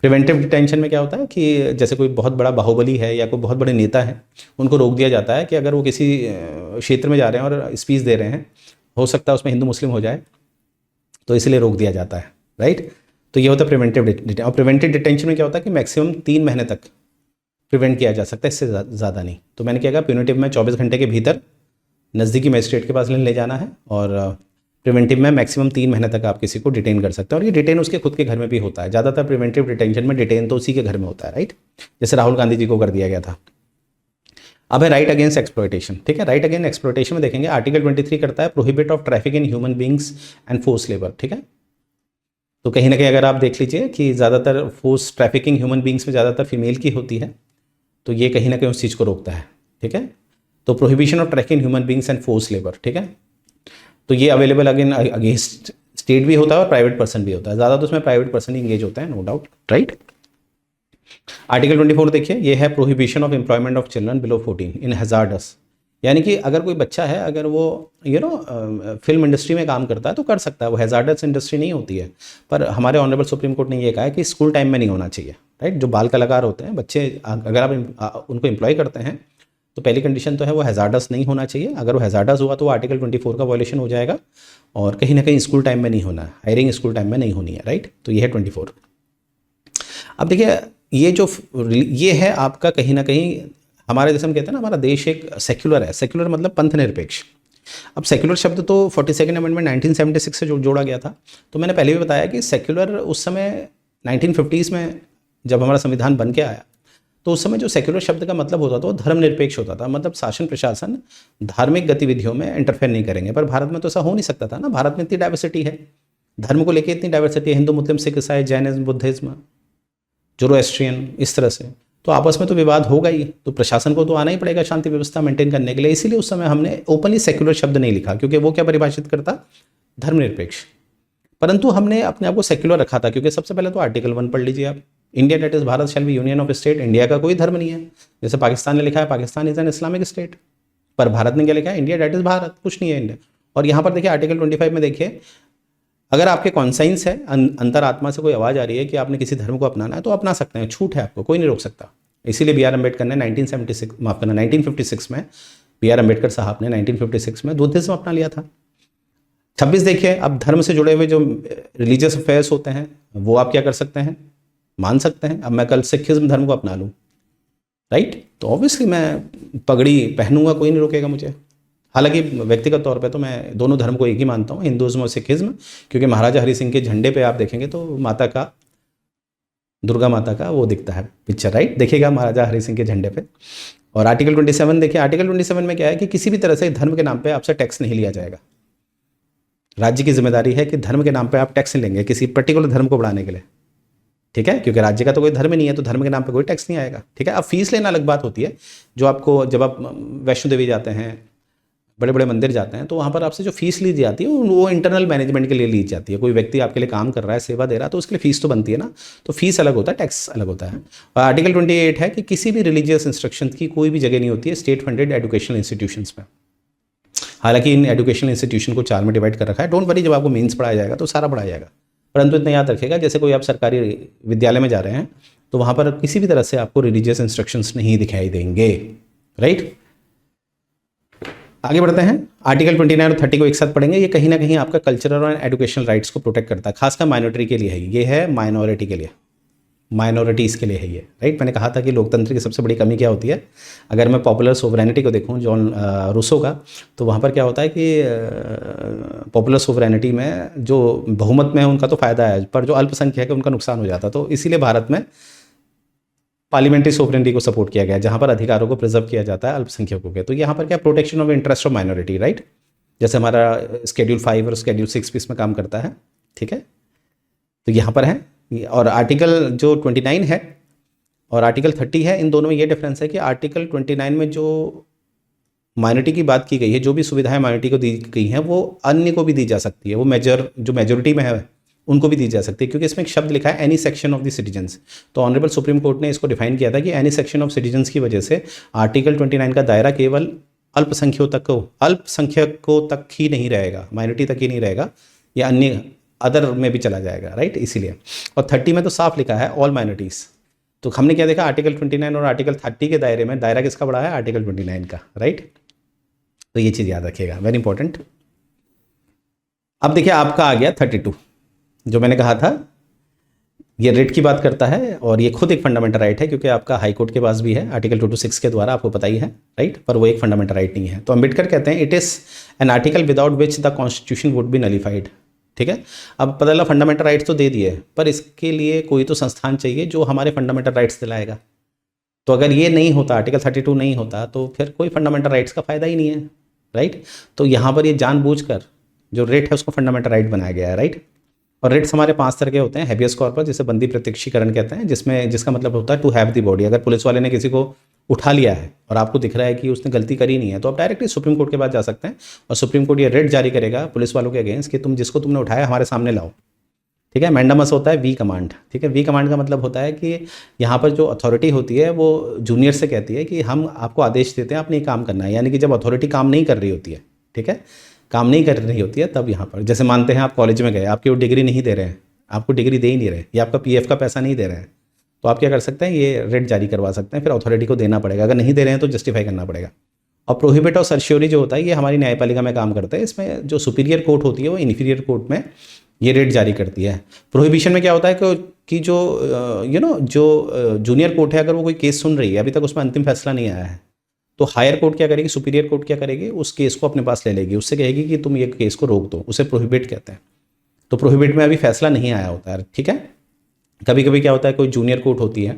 प्रिवेंटिव डिटेंशन में क्या होता है कि जैसे कोई बहुत बड़ा बाहुबली है या कोई बहुत बड़े नेता है, उनको रोक दिया जाता है कि अगर वो किसी क्षेत्र में जा रहे हैं और स्पीच दे रहे हैं, हो सकता है उसमें हिंदू मुस्लिम हो जाए, तो इसलिए रोक दिया जाता है, राइट। तो ये होता है प्रिवेंटिव डिटेंशन। और प्रिवेंटिव डिटेंशन में क्या होता है कि मैक्सिमम 3 महीने तक प्रिवेंट किया जा सकता है, इससे ज़्यादा नहीं। तो मैंने क्या कहा, प्यूनिटिव में 24 घंटे के भीतर नज़दीकी मजिस्ट्रेट के पास ले जाना है, और प्रिवेंटिव में मैक्सिमम 3 महीने तक आप किसी को डिटेन कर सकते हैं। और ये डिटेन उसके खुद के घर में भी होता है। ज़्यादातर प्रिवेंटिव डिटेंशन में डिटेन तो उसी के घर में होता है, राइट, जैसे राहुल गांधी जी को कर दिया गया था। अब है राइट अगेंस्ट एक्सप्लॉयटेशन, ठीक है। राइट अगेंस्ट एक्सप्लॉयटेशन में देखेंगे आर्टिकल 23 करता है prohibit of traffic in human beings and force labour, ठीक है। तो कहीं ना कहीं अगर आप देख लीजिए कि ज़्यादातर फोर्स ट्रैफिकिंग ह्यूमन बींग्स में ज़्यादातर फीमेल की होती है, तो ये कहीं ना कहीं उस चीज़ को रोकता है, ठीक है। तो prohibition of trafficking human beings and force labour, ठीक है। तो ये अवेलेबल अगेन अगेंस्ट स्टेट भी होता है और प्राइवेट पर्सन भी होता है। ज़्यादा तो उसमें प्राइवेट पर्सन ही इंगेज होता है, नो डाउट, राइट। आर्टिकल 24 देखिए, ये है prohibition of employment of children below 14 in hazards, यानी कि अगर कोई बच्चा है, अगर वो फिल्म इंडस्ट्री में काम करता है तो कर सकता है, वो हैजार्डस इंडस्ट्री नहीं होती है। पर हमारे ऑनरेबल सुप्रीम कोर्ट ने ये कहा है कि स्कूल टाइम में नहीं होना चाहिए, राइट। जो बाल कलाकार होते हैं बच्चे, अगर आप उनको एम्प्लॉय करते हैं तो पहली कंडीशन तो है वो हैजार्डस नहीं होना चाहिए। अगर वो हैजार्डस हुआ तो वो आर्टिकल 24 का वायलेशन हो जाएगा, और कहीं ना कहीं स्कूल टाइम में नहीं होना है, हायरिंग स्कूल टाइम में नहीं होनी है, राइट। तो ये है 24। अब देखिए, ये है आपका कहीं ना कहीं हमारे, जैसे हम कहते हैं ना, हमारा देश एक सेक्युलर है। सेक्युलर मतलब पंथ निरपेक्ष। अब सेक्युलर शब्द तो 42nd अमेंडमेंट 1976 से जोड़ा गया था। तो मैंने पहले भी बताया कि सेक्युलर उस समय 1950s में जब हमारा संविधान बन के आया, तो उस समय जो सेक्युलर शब्द का मतलब होता था वो धर्मनिरपेक्ष होता था। मतलब शासन प्रशासन धार्मिक गतिविधियों में इंटरफेयर नहीं करेंगे। पर भारत में तो ऐसा हो नहीं सकता था ना, भारत में इतनी डाइवर्सिटी है, धर्म को लेकर इतनी डाइवर्सिटी है, हिंदू मुस्लिम सिख ईसाई जैनिज्म बुद्धिज्म जोरोएस्ट्रियन, इस तरह से, तो आपस में तो विवाद होगा ही। तो प्रशासन को तो आना ही पड़ेगा शांति व्यवस्था मेंटेन करने के लिए। इसीलिए उस समय हमने ओपनली सेक्युलर शब्द नहीं लिखा, क्योंकि वो क्या परिभाषित करता, धर्मनिरपेक्ष। परंतु हमने अपने आप को सेक्युलर रखा था, क्योंकि सबसे पहले तो आर्टिकल 1 पढ़ लीजिए आप, India that is Bharat shall be union of state. India का कोई धर्म नहीं है। जैसे पाकिस्तान ने लिखा है Pakistan is an Islamic state, पर भारत ने क्या लिखा है, इंडिया डेट इज भारत, कुछ नहीं है इंडिया। और यहाँ पर देखिए आर्टिकल 25 में देखिए, अगर आपके कॉन्साइंस है, अंतरात्मा से कोई आवाज़ आ रही है कि आपने किसी धर्म को अपनाना है तो अपना सकते हैं, छूट है आपको, कोई नहीं रोक सकता। इसीलिए B.R. अम्बेडकर ने 1956 में B.R. अम्बेडकर साहब ने 1956 में बुद्धिज्म अपना लिया था। 26 देखिए, अब धर्म से जुड़े हुए जो रिलीजियस अफेयर्स होते हैं वो आप क्या कर सकते हैं, मान सकते हैं। अब मैं कल सिखिज्म धर्म को अपना लूँ, राइट, तो ऑब्वियसली मैं पगड़ी पहनूंगा, कोई नहीं रोकेगा मुझे। हालांकि व्यक्तिगत तौर पे तो मैं दोनों धर्म को एक ही मानता हूँ, हिंदुज़्म और सिखिज्म, क्योंकि महाराजा हरि सिंह के झंडे पे आप देखेंगे तो माता का, दुर्गा माता का वो दिखता है पिक्चर, राइट, देखिएगा महाराजा हरि सिंह के झंडे पे। और आर्टिकल 27 देखिए, आर्टिकल 27 में क्या है कि किसी भी तरह से धर्म के नाम पे आपसे टैक्स नहीं लिया जाएगा। राज्य की जिम्मेदारी है कि धर्म के नाम पे आप टैक्स लेंगे किसी पर्टिकुलर धर्म को बढ़ाने के लिए, ठीक है, क्योंकि राज्य का तो कोई धर्म नहीं है, तो धर्म के नाम पे कोई टैक्स नहीं आएगा। ठीक है, अब फीस लेना अलग बात होती है। जो आपको, जब आप वैष्णो देवी जाते हैं, बड़े बड़े मंदिर जाते हैं, तो वहाँ पर आपसे जो फीस ली जाती है वो इंटरनल मैनेजमेंट के लिए ली जाती है। कोई व्यक्ति आपके लिए काम कर रहा है, सेवा दे रहा है, तो उसके लिए फीस तो बनती है ना, तो फीस अलग होता है, टैक्स अलग होता है। और आर्टिकल 28 है कि किसी भी रिलीजियस इंस्ट्रक्शन की कोई भी जगह नहीं होती है स्टेट फंडेड एजुकेशनल इंस्टीट्यूशंस में। हालांकि इन एजुकेशनल इंस्टीट्यूशन को 4 में डिवाइड कर रखा है। डोंट वरी, जब आपको मेंस पढ़ाया जाएगा तो सारा पढ़ाया जाएगा, परंतु इतना याद रखिएगा, जैसे कोई आप सरकारी विद्यालय में जा रहे हैं तो वहाँ पर किसी भी तरह से आपको रिलीजियस इंस्ट्रक्शंस नहीं दिखाई देंगे। राइट, आगे बढ़ते हैं। आर्टिकल 29 और 30 को एक साथ पढ़ेंगे। ये कहीं ना कहीं आपका कल्चरल और एजुकेशनल राइट्स को प्रोटेक्ट करता है, खासकर माइनॉरिटी के लिए है। ये है माइनॉरिटी के लिए, माइनॉरिटीज़ के लिए है ये। राइट, मैंने कहा था कि लोकतंत्र की सबसे बड़ी कमी क्या होती है। अगर मैं पॉपुलर सोवरेनिटी को देखूं जॉन रूसो का, तो वहाँ पर क्या होता है कि पॉपुलर सोवरेनिटी में जो बहुमत में है उनका तो फ़ायदा है, पर जो अल्पसंख्यक है उनका नुकसान हो जाता। तो इसीलिए भारत में पार्लियामेंट्री सोवरेनिटी को सपोर्ट किया गया, जहाँ पर अधिकारों को प्रिजर्व किया जाता है अल्पसंख्यकों के। तो यहाँ पर क्या, protection of interest of minority. Right, जैसे हमारा शेड्यूल 5 और शेड्यूल 6 भी इसमें काम करता है। ठीक है, तो यहाँ पर है। और आर्टिकल जो 29 है और आर्टिकल 30 है, इन दोनों में ये डिफरेंस है कि आर्टिकल 29 में जो माइनॉरिटी की बात की गई है, जो भी सुविधाएं माइनॉरिटी को दी गई हैं वो अन्य को भी दी जा सकती है। वो जो मेजोरिटी में है उनको भी दी जा सकती है, क्योंकि इसमें एक शब्द लिखा है any section of the citizens. तो ऑनरेबल सुप्रीम कोर्ट ने इसको डिफाइन किया था कि एनी सेक्शन ऑफ सिटीजन्स की वजह से आर्टिकल 29 का दायरा केवल अल्पसंख्यकों तक ही नहीं रहेगा, माइनॉरिटी तक ही नहीं रहेगा, या अन्य अदर में भी चला जाएगा। राइट, इसीलिए। और 30 में तो साफ लिखा है ऑल माइनॉरिटीज़। तो हमने क्या देखा, आर्टिकल 29 और आर्टिकल 30 के दायरे में दायरा किसका बढ़ा है, आर्टिकल 29 का। राइट, तो ये चीज़ याद रखिएगा, वेरी इंपॉर्टेंट। अब देखिए आपका आ गया 32, जो मैंने कहा था ये रेट की बात करता है, और ये खुद एक फंडामेंटल राइट है, क्योंकि आपका हाई कोर्ट के पास भी है आर्टिकल 226 के द्वारा, आपको पता ही है। राइट, पर वो एक फंडामेंटल राइट नहीं है। तो अम्बेडकर कहते हैं it is an article without which the constitution would be nullified. ठीक है, अब पता चला फंडामेंटल राइट्स तो दे दिए, पर इसके लिए कोई तो संस्थान चाहिए जो हमारे फंडामेंटल राइट्स दिलाएगा। तो अगर ये नहीं होता, आर्टिकल 32 नहीं होता, तो फिर कोई फंडामेंटल राइट्स का फ़ायदा ही नहीं है। राइट, तो यहाँ पर ये जानबूझकर जो रेट है उसको फंडामेंटल राइट बनाया गया है। राइट, और रेट्स हमारे 5 तरह के होते हैं। हैबियस कॉर्पस, जिसे बंदी प्रत्यक्षीकरण कहते हैं, जिसका मतलब होता है टू हैव द बॉडी। अगर पुलिस वाले ने किसी को उठा लिया है और आपको दिख रहा है कि उसने गलती करी नहीं है, तो आप डायरेक्टली सुप्रीम कोर्ट के पास जा सकते हैं, और सुप्रीम कोर्ट ये रेट जारी करेगा पुलिस वालों के अगेंस्ट कि तुम जिसको तुमने उठाया हमारे सामने लाओ। ठीक है, मैंडामस होता है वी कमांड। ठीक है, वी कमांड का मतलब होता है कि यहाँ पर जो अथॉरिटी होती है वो जूनियर से कहती है कि हम आपको आदेश देते हैं, आपने ये काम करना है। यानी कि जब अथॉरिटी काम नहीं कर रही होती है, ठीक है, काम नहीं कर रही होती है, तब यहाँ पर जैसे मानते हैं आप कॉलेज में गए, आपकी वो डिग्री नहीं दे रहे हैं, आपको डिग्री दे ही नहीं रहे, या आपका पीएफ का पैसा नहीं दे रहे हैं, तो आप क्या कर सकते हैं, ये रेट जारी करवा सकते हैं। फिर अथॉरिटी को देना पड़ेगा, अगर नहीं दे रहे हैं तो जस्टिफाई करना पड़ेगा। और प्रोहिबिट और सर्श्योरी जो होता है, ये हमारी न्यायपालिका में काम करता है। इसमें जो सुपीरियर कोर्ट होती है वो इन्फीरियर कोर्ट में ये रेट जारी करती है। प्रोहिबिशन में क्या होता है कि जो जो जूनियर कोर्ट है, अगर वो कोई केस सुन रही है, अभी तक उसमें अंतिम फैसला नहीं आया है, तो हायर कोर्ट क्या करेगी, सुपीरियर कोर्ट क्या करेगी, उस केस को अपने पास ले लेगी, उससे कहेगी कि तुम ये केस को रोक दो, उसे प्रोहिबिट कहते हैं। तो प्रोहिबिट में अभी फैसला नहीं आया होता है। ठीक है, कभी कभी क्या होता है, कोई जूनियर कोर्ट होती है,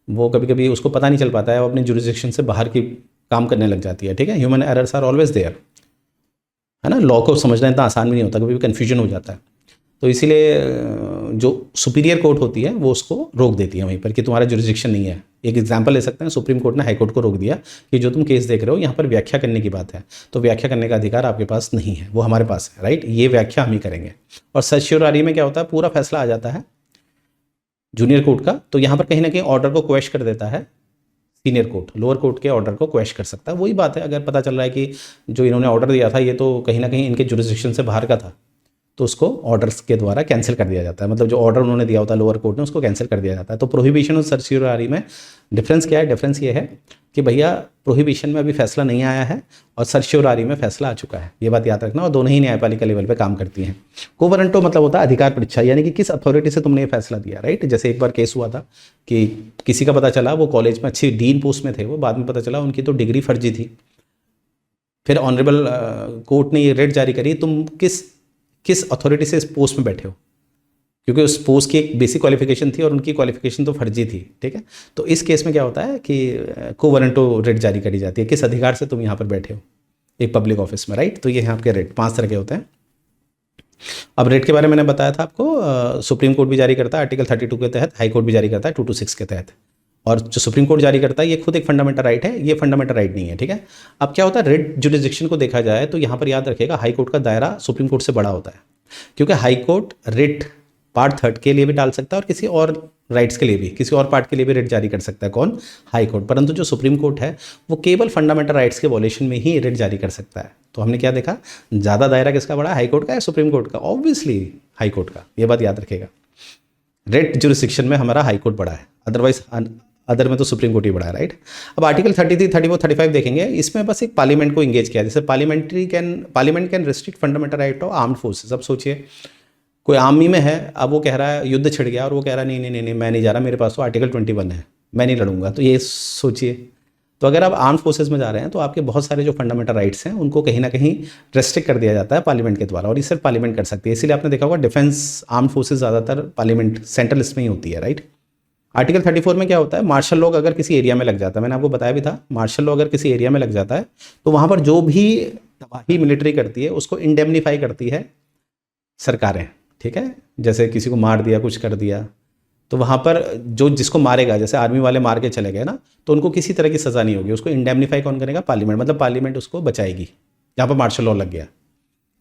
वो कभी कभी उसको पता नहीं चल पाता है, वो अपनी जुरिस्डिक्शन से बाहर की काम करने लग जाती है। ठीक है, human errors are always there, है ना। लॉ को समझना इतना आसान भी नहीं होता, कभी भी कन्फ्यूजन हो जाता है। तो इसीलिए जो सुपीरियर कोर्ट होती है वो उसको रोक देती है वहीं पर कि तुम्हारा जुरिस्डिक्शन नहीं है। एक एग्जांपल ले सकते हैं, सुप्रीम कोर्ट ने हाई कोर्ट को रोक दिया कि जो तुम केस देख रहे हो यहाँ पर व्याख्या करने की बात है, तो व्याख्या करने का अधिकार आपके पास नहीं है, वो हमारे पास है। राइट, ये व्याख्या हम ही करेंगे। और सर्श्योरी में क्या होता है, पूरा फैसला आ जाता है जूनियर कोर्ट का, तो यहाँ पर कहीं ना कहीं ऑर्डर को क्वेश कर देता है सीनियर कोर्ट, लोअर कोर्ट के ऑर्डर को क्वेश कर सकता है। वही बात है, अगर पता चल रहा है कि जो इन्होंने ऑर्डर दिया था ये तो कहीं ना कहीं इनके जुरिस्डिक्शन से बाहर का था, तो उसको ऑर्डर्स के द्वारा कैंसिल कर दिया जाता है। मतलब जो ऑर्डर उन्होंने दिया होता है लोअर कोर्ट ने, उसको कैंसिल कर दिया जाता है। तो प्रोहिबिशन और सर्श्योरी में डिफरेंस क्या है, डिफरेंस ये है कि भैया प्रोहिबिशन में अभी फैसला नहीं आया है और सर्श्योरी में फैसला आ चुका है, ये बात याद रखना। और दोनों ही न्यायपालिका लेवल पे काम करती हैं। कोवरेंटो मतलब होता है अधिकार परीक्षा, यानी कि किस अथॉरिटी से तुमने ये फैसला दिया। राइट, जैसे एक बार केस हुआ था कि किसी का पता चला वो कॉलेज में अच्छी डीन पोस्ट में थे, वो बाद में पता चला उनकी तो डिग्री फर्जी थी। फिर ऑनरेबल कोर्ट ने ये रेट जारी करी, तुम किस अथॉरिटी से इस पोस्ट में बैठे हो, क्योंकि उस पोस्ट की एक बेसिक क्वालिफिकेशन थी और उनकी क्वालिफिकेशन तो फर्जी थी। ठीक है, तो इस केस में क्या होता है कि कोवरेंटो रेट जारी करी जाती है, किस अधिकार से तुम यहाँ पर बैठे हो एक पब्लिक ऑफिस में। राइट, तो ये हैं आपके रेट, 5 तरह के होते हैं। अब रेट के बारे में मैंने बताया था आपको, सुप्रीम कोर्ट भी जारी करता है आर्टिकल 32 के तहत, हाई कोर्ट भी जारी करता है 226 के तहत, और जो सुप्रीम कोर्ट जारी करता है ये खुद एक फंडामेंटल राइट है, ये फंडामेंटल राइट नहीं है, ठीक है। अब क्या होता है, रेट जुरिसडिक्शन को देखा जाए तो यहाँ पर याद रखिएगा हाई कोर्ट का दायरा सुप्रीम कोर्ट से बड़ा होता है, क्योंकि high court rate part third के लिए भी डाल सकता है और किसी और राइट्स के लिए भी, किसी और पार्ट के लिए भी रेट जारी कर सकता है, कौन, हाई कोर्ट। परंतु जो सुप्रीम कोर्ट है वो केवल फंडामेंटल राइट्स के वॉलेशन में ही रेट जारी कर सकता है। तो हमने क्या देखा, ज़्यादा दायरा किसका बड़ा है, हाई कोर्ट का या सुप्रीम कोर्ट का, ऑब्वियसली हाई कोर्ट का, ये बात याद रखेगा। रेट जुरिसडिक्शन में हमारा हाई कोर्ट बड़ा है, अदरवाइज अदर में तो सुप्रीम कोर्ट ही बड़ा है, राइट। अब आर्टिकल 33, 34, 35 देखेंगे, इसमें बस एक पार्लियामेंट को इंगेज किया, जैसे parliament can restrict fundamental right of armed forces. अब सोचिए कोई आर्मी में है, अब वो कह रहा है युद्ध छिड़ गया और वो कह रहा है नहीं नहीं नहीं नहीं मैं नहीं जा रहा, मेरे पास तो आर्टिकल 21 है, मैं नहीं लड़ूंगा। तो ये सोचिए, तो अगर आप आर्म फोर्सेज में जा रहे हैं तो आपके बहुत सारे जो फंडामेंटल राइट्स हैं उनको कहीं ना कहीं रेस्ट्रिक्ट कर दिया जाता है पार्लियामेंट के द्वारा, और ये सिर्फ पार्लियामेंट कर सकती है। इसीलिए आपने देखा होगा डिफेंस आर्म फोर्सेज ज़्यादातर पार्लियामेंट सेंट्रल लिस्ट में ही होती है, राइट। आर्टिकल 34 में क्या होता है, मार्शल लॉ अगर किसी एरिया में लग जाता है, मैंने आपको बताया भी था, मार्शल लॉ अगर किसी एरिया में लग जाता है तो वहाँ पर जो भी तबाही मिलिट्री करती है उसको इंडेमनीफाई करती है सरकारें, ठीक है। जैसे किसी को मार दिया, कुछ कर दिया, तो वहाँ पर जो जिसको मारेगा, जैसे आर्मी वाले मार के चले गए ना, तो उनको किसी तरह की सज़ा नहीं होगी, उसको इंडेमनीफाई कौन करेगा, पार्लियामेंट, मतलब पार्लियामेंट उसको बचाएगी। यहाँ पर मार्शल लॉ लग गया,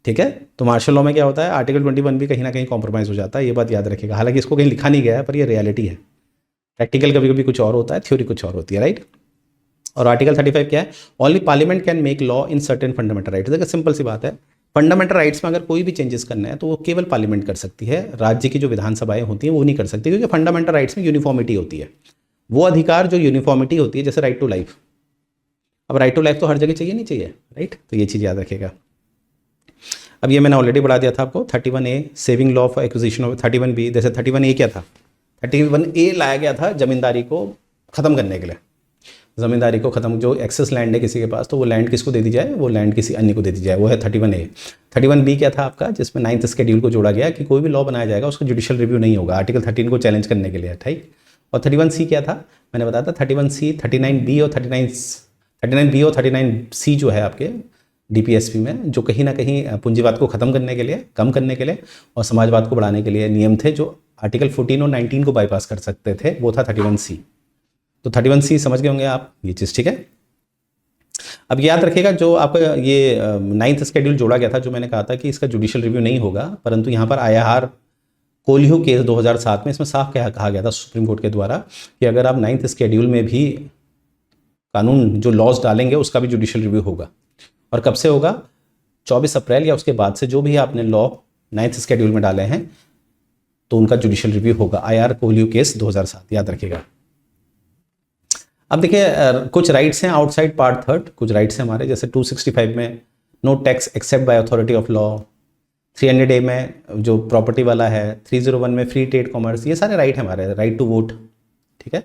ठीक है। तो मार्शल लॉ में क्या होता है, आर्टिकल 21 भी कहीं ना कहीं कॉम्प्रोमाइज़ हो जाता है, ये बात याद रखिएगा। हालांकि इसको कहीं लिखा नहीं गया है पर ये रियलिटी है, प्रैक्टिकल कभी कभी कुछ और होता है, थ्योरी कुछ और होती है, राइट। और आर्टिकल 35 क्या है, only parliament can make law in certain fundamental rights. देखिए सिंपल सी बात है, फंडामेंटल राइट्स में अगर कोई भी चेंजेस करना है तो वो केवल पार्लियामेंट कर सकती है, राज्य की जो विधानसभाएं होती हैं वो नहीं कर सकती, क्योंकि फंडामेंटल राइट्स में यूनिफॉर्मिटी होती है, वो अधिकार जो यूनिफॉर्मिटी होती है, जैसे राइट टू लाइफ। अब राइट टू लाइफ तो हर जगह चाहिए नहीं चाहिए, राइट, तो ये चीज़ याद रखेगा। अब ये मैंने ऑलरेडी बढ़ा दिया था आपको, 31A saving law for acquisition of, 31B, जैसे 31A क्या था, 31A लाया गया था जमींदारी को ख़त्म करने के लिए, ज़मींदारी को ख़त्म, जो एक्सेस लैंड है किसी के पास तो वो लैंड किसको दे दी जाए, वो लैंड किसी अन्य को दे दी जाए, वो है 31A। 31B क्या था आपका, जिसमें 9th शेड्यूल को जोड़ा गया कि कोई भी लॉ बनाया जाएगा उसका जुडिशियल रिव्यू नहीं होगा, आर्टिकल 13 को चैलेंज करने के लिए, ठीक। और 31C क्या था, मैंने बताया था 31C, 39B और 39B और 39C जो है आपके DPSP में, जो कहीं ना कहीं पूंजीवाद को ख़त्म करने के लिए, कम करने के लिए और समाजवाद को बढ़ाने के लिए नियम थे, जो आर्टिकल 14 और 19 को बाईपास कर सकते थे, वो था 31C। तो 31C समझ गए होंगे आप ये चीज़, ठीक है। अब याद रखिएगा जो आपका ये 9th शेड्यूल जोड़ा गया था, जो मैंने कहा था कि इसका जुडिशियल रिव्यू नहीं होगा, परंतु यहाँ पर IIR कोल्ह्यू केस 2007 में इसमें साफ कहा गया था सुप्रीम कोर्ट के द्वारा कि अगर आप 9th शेड्यूल में भी कानून जो लॉज डालेंगे उसका भी जुडिशियल रिव्यू होगा। और कब से होगा, 24 अप्रैल या उसके बाद से जो भी आपने लॉ 9th शेड्यूल में डाले हैं तो उनका जुडिशियल रिव्यू होगा। IIR कोल्ह्यू केस 2007, याद रखिएगा। अब देखिए कुछ राइट्स हैं आउटसाइड पार्ट थर्ड, कुछ राइट्स हैं हमारे, जैसे 265 में no tax except by authority of law, 300A में जो प्रॉपर्टी वाला है, 301 में फ्री ट्रेड कॉमर्स, ये सारे राइट हैं हमारे, राइट टू वोट, ठीक है।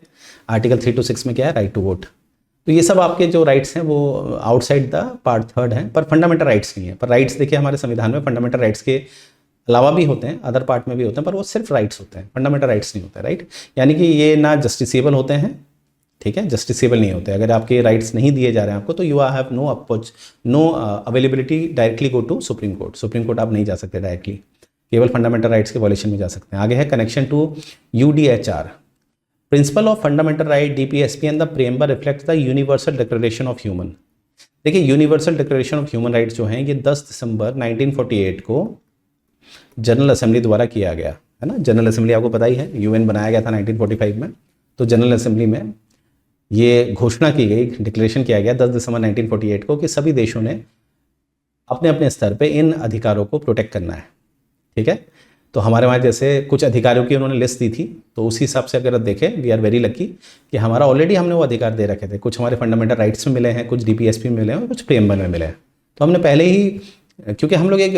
आर्टिकल 326 में क्या है, राइट टू वोट। तो ये सब आपके जो राइट्स हैं वो आउटसाइड द पार्ट थर्ड हैं, पर फंडामेंटल राइट्स नहीं है। पर राइट्स देखिए हमारे संविधान में फंडामेंटल राइट्स के अलावा भी होते हैं, अदर पार्ट में भी होते हैं, पर वो सिर्फ राइट्स होते हैं, फंडामेंटल राइट्स नहीं होते, राइट। यानी कि ये ना जस्टिसेबल होते हैं, ठीक है, जस्टिसेबल नहीं होते। अगर आपके राइट्स नहीं दिए जा रहे हैं आपको तो you have no availability directly go to supreme court. Supreme court आप नहीं जा सकते डायरेक्टली, केवल फंडामेंटल राइट्स के वॉलेशन में जा सकते हैं। आगे है connection to UDHR, principle of fundamental right, DPSP and the preamble reflect the universal declaration of human. देखिए universal declaration of human rights जो हैं ये 10 दिसंबर 1948 को जनरल असेंबली द्वारा किया गया है ना। जनरल असेंबली आपको पता ही है, UN बनाया गया था 1945 में, तो जनरल असेंबली में ये घोषणा की गई, डिक्लेरेशन किया गया 10 दिसंबर 1948 को कि सभी देशों ने अपने अपने स्तर पे इन अधिकारों को प्रोटेक्ट करना है, ठीक है। तो हमारे वहाँ जैसे कुछ अधिकारों की उन्होंने लिस्ट दी थी, तो उसी हिसाब से अगर देखें वी आर वेरी लकी कि हमारा ऑलरेडी हमने वो अधिकार दे रखे थे। कुछ हमारे फंडामेंटल राइट्स में मिले हैं, कुछ DPSP में मिले हैं और कुछ प्रेम्बल में मिले हैं। तो हमने पहले ही, क्योंकि हम लोग एक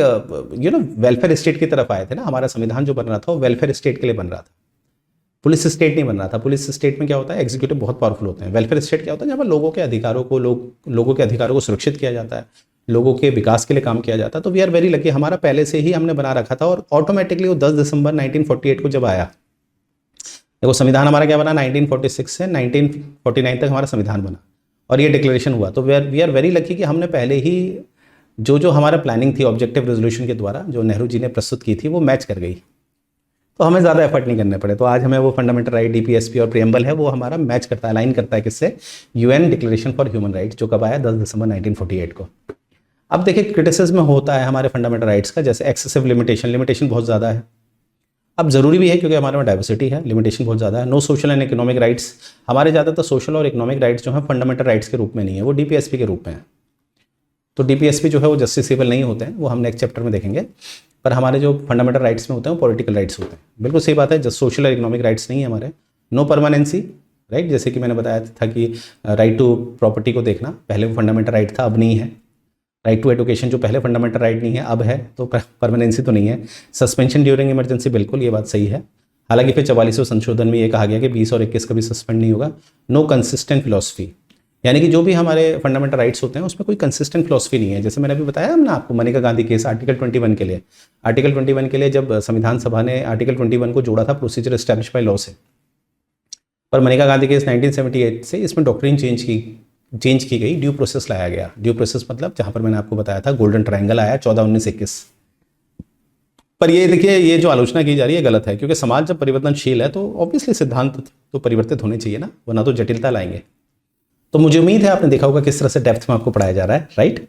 वेलफेयर स्टेट की तरफ आए थे ना, हमारा संविधान जो बन रहा था वो वेलफेयर स्टेट के लिए बन रहा था, पुलिस स्टेट नहीं बन रहा था। पुलिस स्टेट में क्या होता है, एग्जीक्यूटिव बहुत पावरफुल होते हैं। वेलफेयर स्टेट क्या होता है, जहाँ पर लोगों के अधिकारों को सुरक्षित किया जाता है, लोगों के विकास के लिए काम किया जाता है। तो वी आर वेरी लकी, हमारा पहले से ही हमने बना रखा था और ऑटोमेटिकली वो 10 दिसंबर 1948 को जब आया, देखो संविधान हमारा क्या बना, 1946 से 1949 तक हमारा संविधान बना और ये डिक्लेरेशन हुआ। तो वी आर वेरी लकी कि हमने पहले ही जो जो हमारा प्लानिंग थी ऑब्जेक्टिव रेजोल्यूशन के द्वारा जो नेहरू जी ने प्रस्तुत की थी वो मैच कर गई, तो हमें ज़्यादा एफर्ट नहीं करने पड़े। तो आज हमें वो फंडामेंटल राइट, डीपीएसपी और प्रियम्बल है वो हमारा मैच करता है, अलाइन करता है किससे, UN declaration for human rights जो कब आया 10 दिसंबर 1948 को। अब देखिए क्रिटिसिज्म होता है हमारे फंडामेंटल राइट्स का, जैसे एक्सेसिव लिमिटेशन बहुत ज़्यादा है। अब ज़रूरी भी है क्योंकि हमारे में डाइवर्सिटी है, लिमिटेशन बहुत ज़्यादा है। No social and economic rights, हमारे ज़्यादातर सोशल और इकोनॉमिक राइट्स जो हैं फंडामेंटल राइट्स के रूप में नहीं है, वो डीपीएसपी के रूप में है। तो डीपीएसपी जो है वो जस्टिसेबल नहीं होते हैं, वो हम नेक्स्ट चैप्टर में देखेंगे। पर हमारे जो फंडामेंटल राइट्स में होते हैं वो पॉलिटिकल राइट्स होते हैं। बिल्कुल सही बात है, जस्ट सोशल और इकोनॉमिक राइट्स नहीं है हमारे। नो परमानेंसी राइट, जैसे कि मैंने बताया था कि राइट टू प्रॉपर्टी को देखना, पहले वो फंडामेंटल राइट था, अब नहीं है। राइट टू एजुकेशन जो पहले फंडामेंटल राइट नहीं है अब है, तो परमानेंसी तो नहीं है। सस्पेंशन ड्यूरिंग इमरजेंसी, बिल्कुल ये बात सही है। हालांकि फिर 44वें संशोधन में ये कहा गया कि 20 और 21 कभी सस्पेंड नहीं होगा। नो कंसिस्टेंट फिलॉसफी, यानी कि जो भी हमारे फंडामेंटल राइट्स होते हैं उसमें कोई कंसिस्टेंट फिलॉसफी नहीं है। जैसे मैंने अभी बताया ना आपको, मनेका गांधी केस आर्टिकल 21 के लिए, आर्टिकल 21 के लिए जब संविधान सभा ने आर्टिकल 21 को जोड़ा था प्रोसीजर एस्टैब्लिश बाय लॉ से, पर मनेका गांधी केस 1978 से इसमें डॉक्ट्रिन चेंज की गई, ड्यू प्रोसेस लाया गया। ड्यू प्रोसेस मतलब जहाँ पर मैंने आपको बताया था गोल्डन ट्रायंगल आया 14, 19, 21। पर ये देखिए, ये जो आलोचना की जा रही है गलत है, क्योंकि समाज जब परिवर्तनशील है तो ऑब्वियसली सिद्धांत तो परिवर्तित होने चाहिए ना, वरना तो जटिलता लाएंगे। तो मुझे उम्मीद है आपने देखा होगा किस तरह से डेप्थ में आपको पढ़ाया जा रहा है, राइट।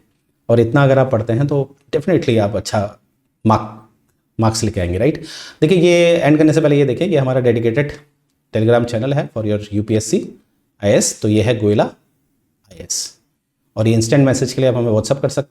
और इतना अगर आप पढ़ते हैं तो डेफिनेटली आप अच्छा मार्क्स लेके आएंगे, राइट। देखिए ये एंड करने से पहले ये देखिए, ये हमारा डेडिकेटेड टेलीग्राम चैनल है फॉर योर यूपीएससी आईएएस, तो ये है गोयला आईएएस, और ये इंस्टेंट मैसेज के लिए आप हमें व्हाट्सअप कर सकते हैं।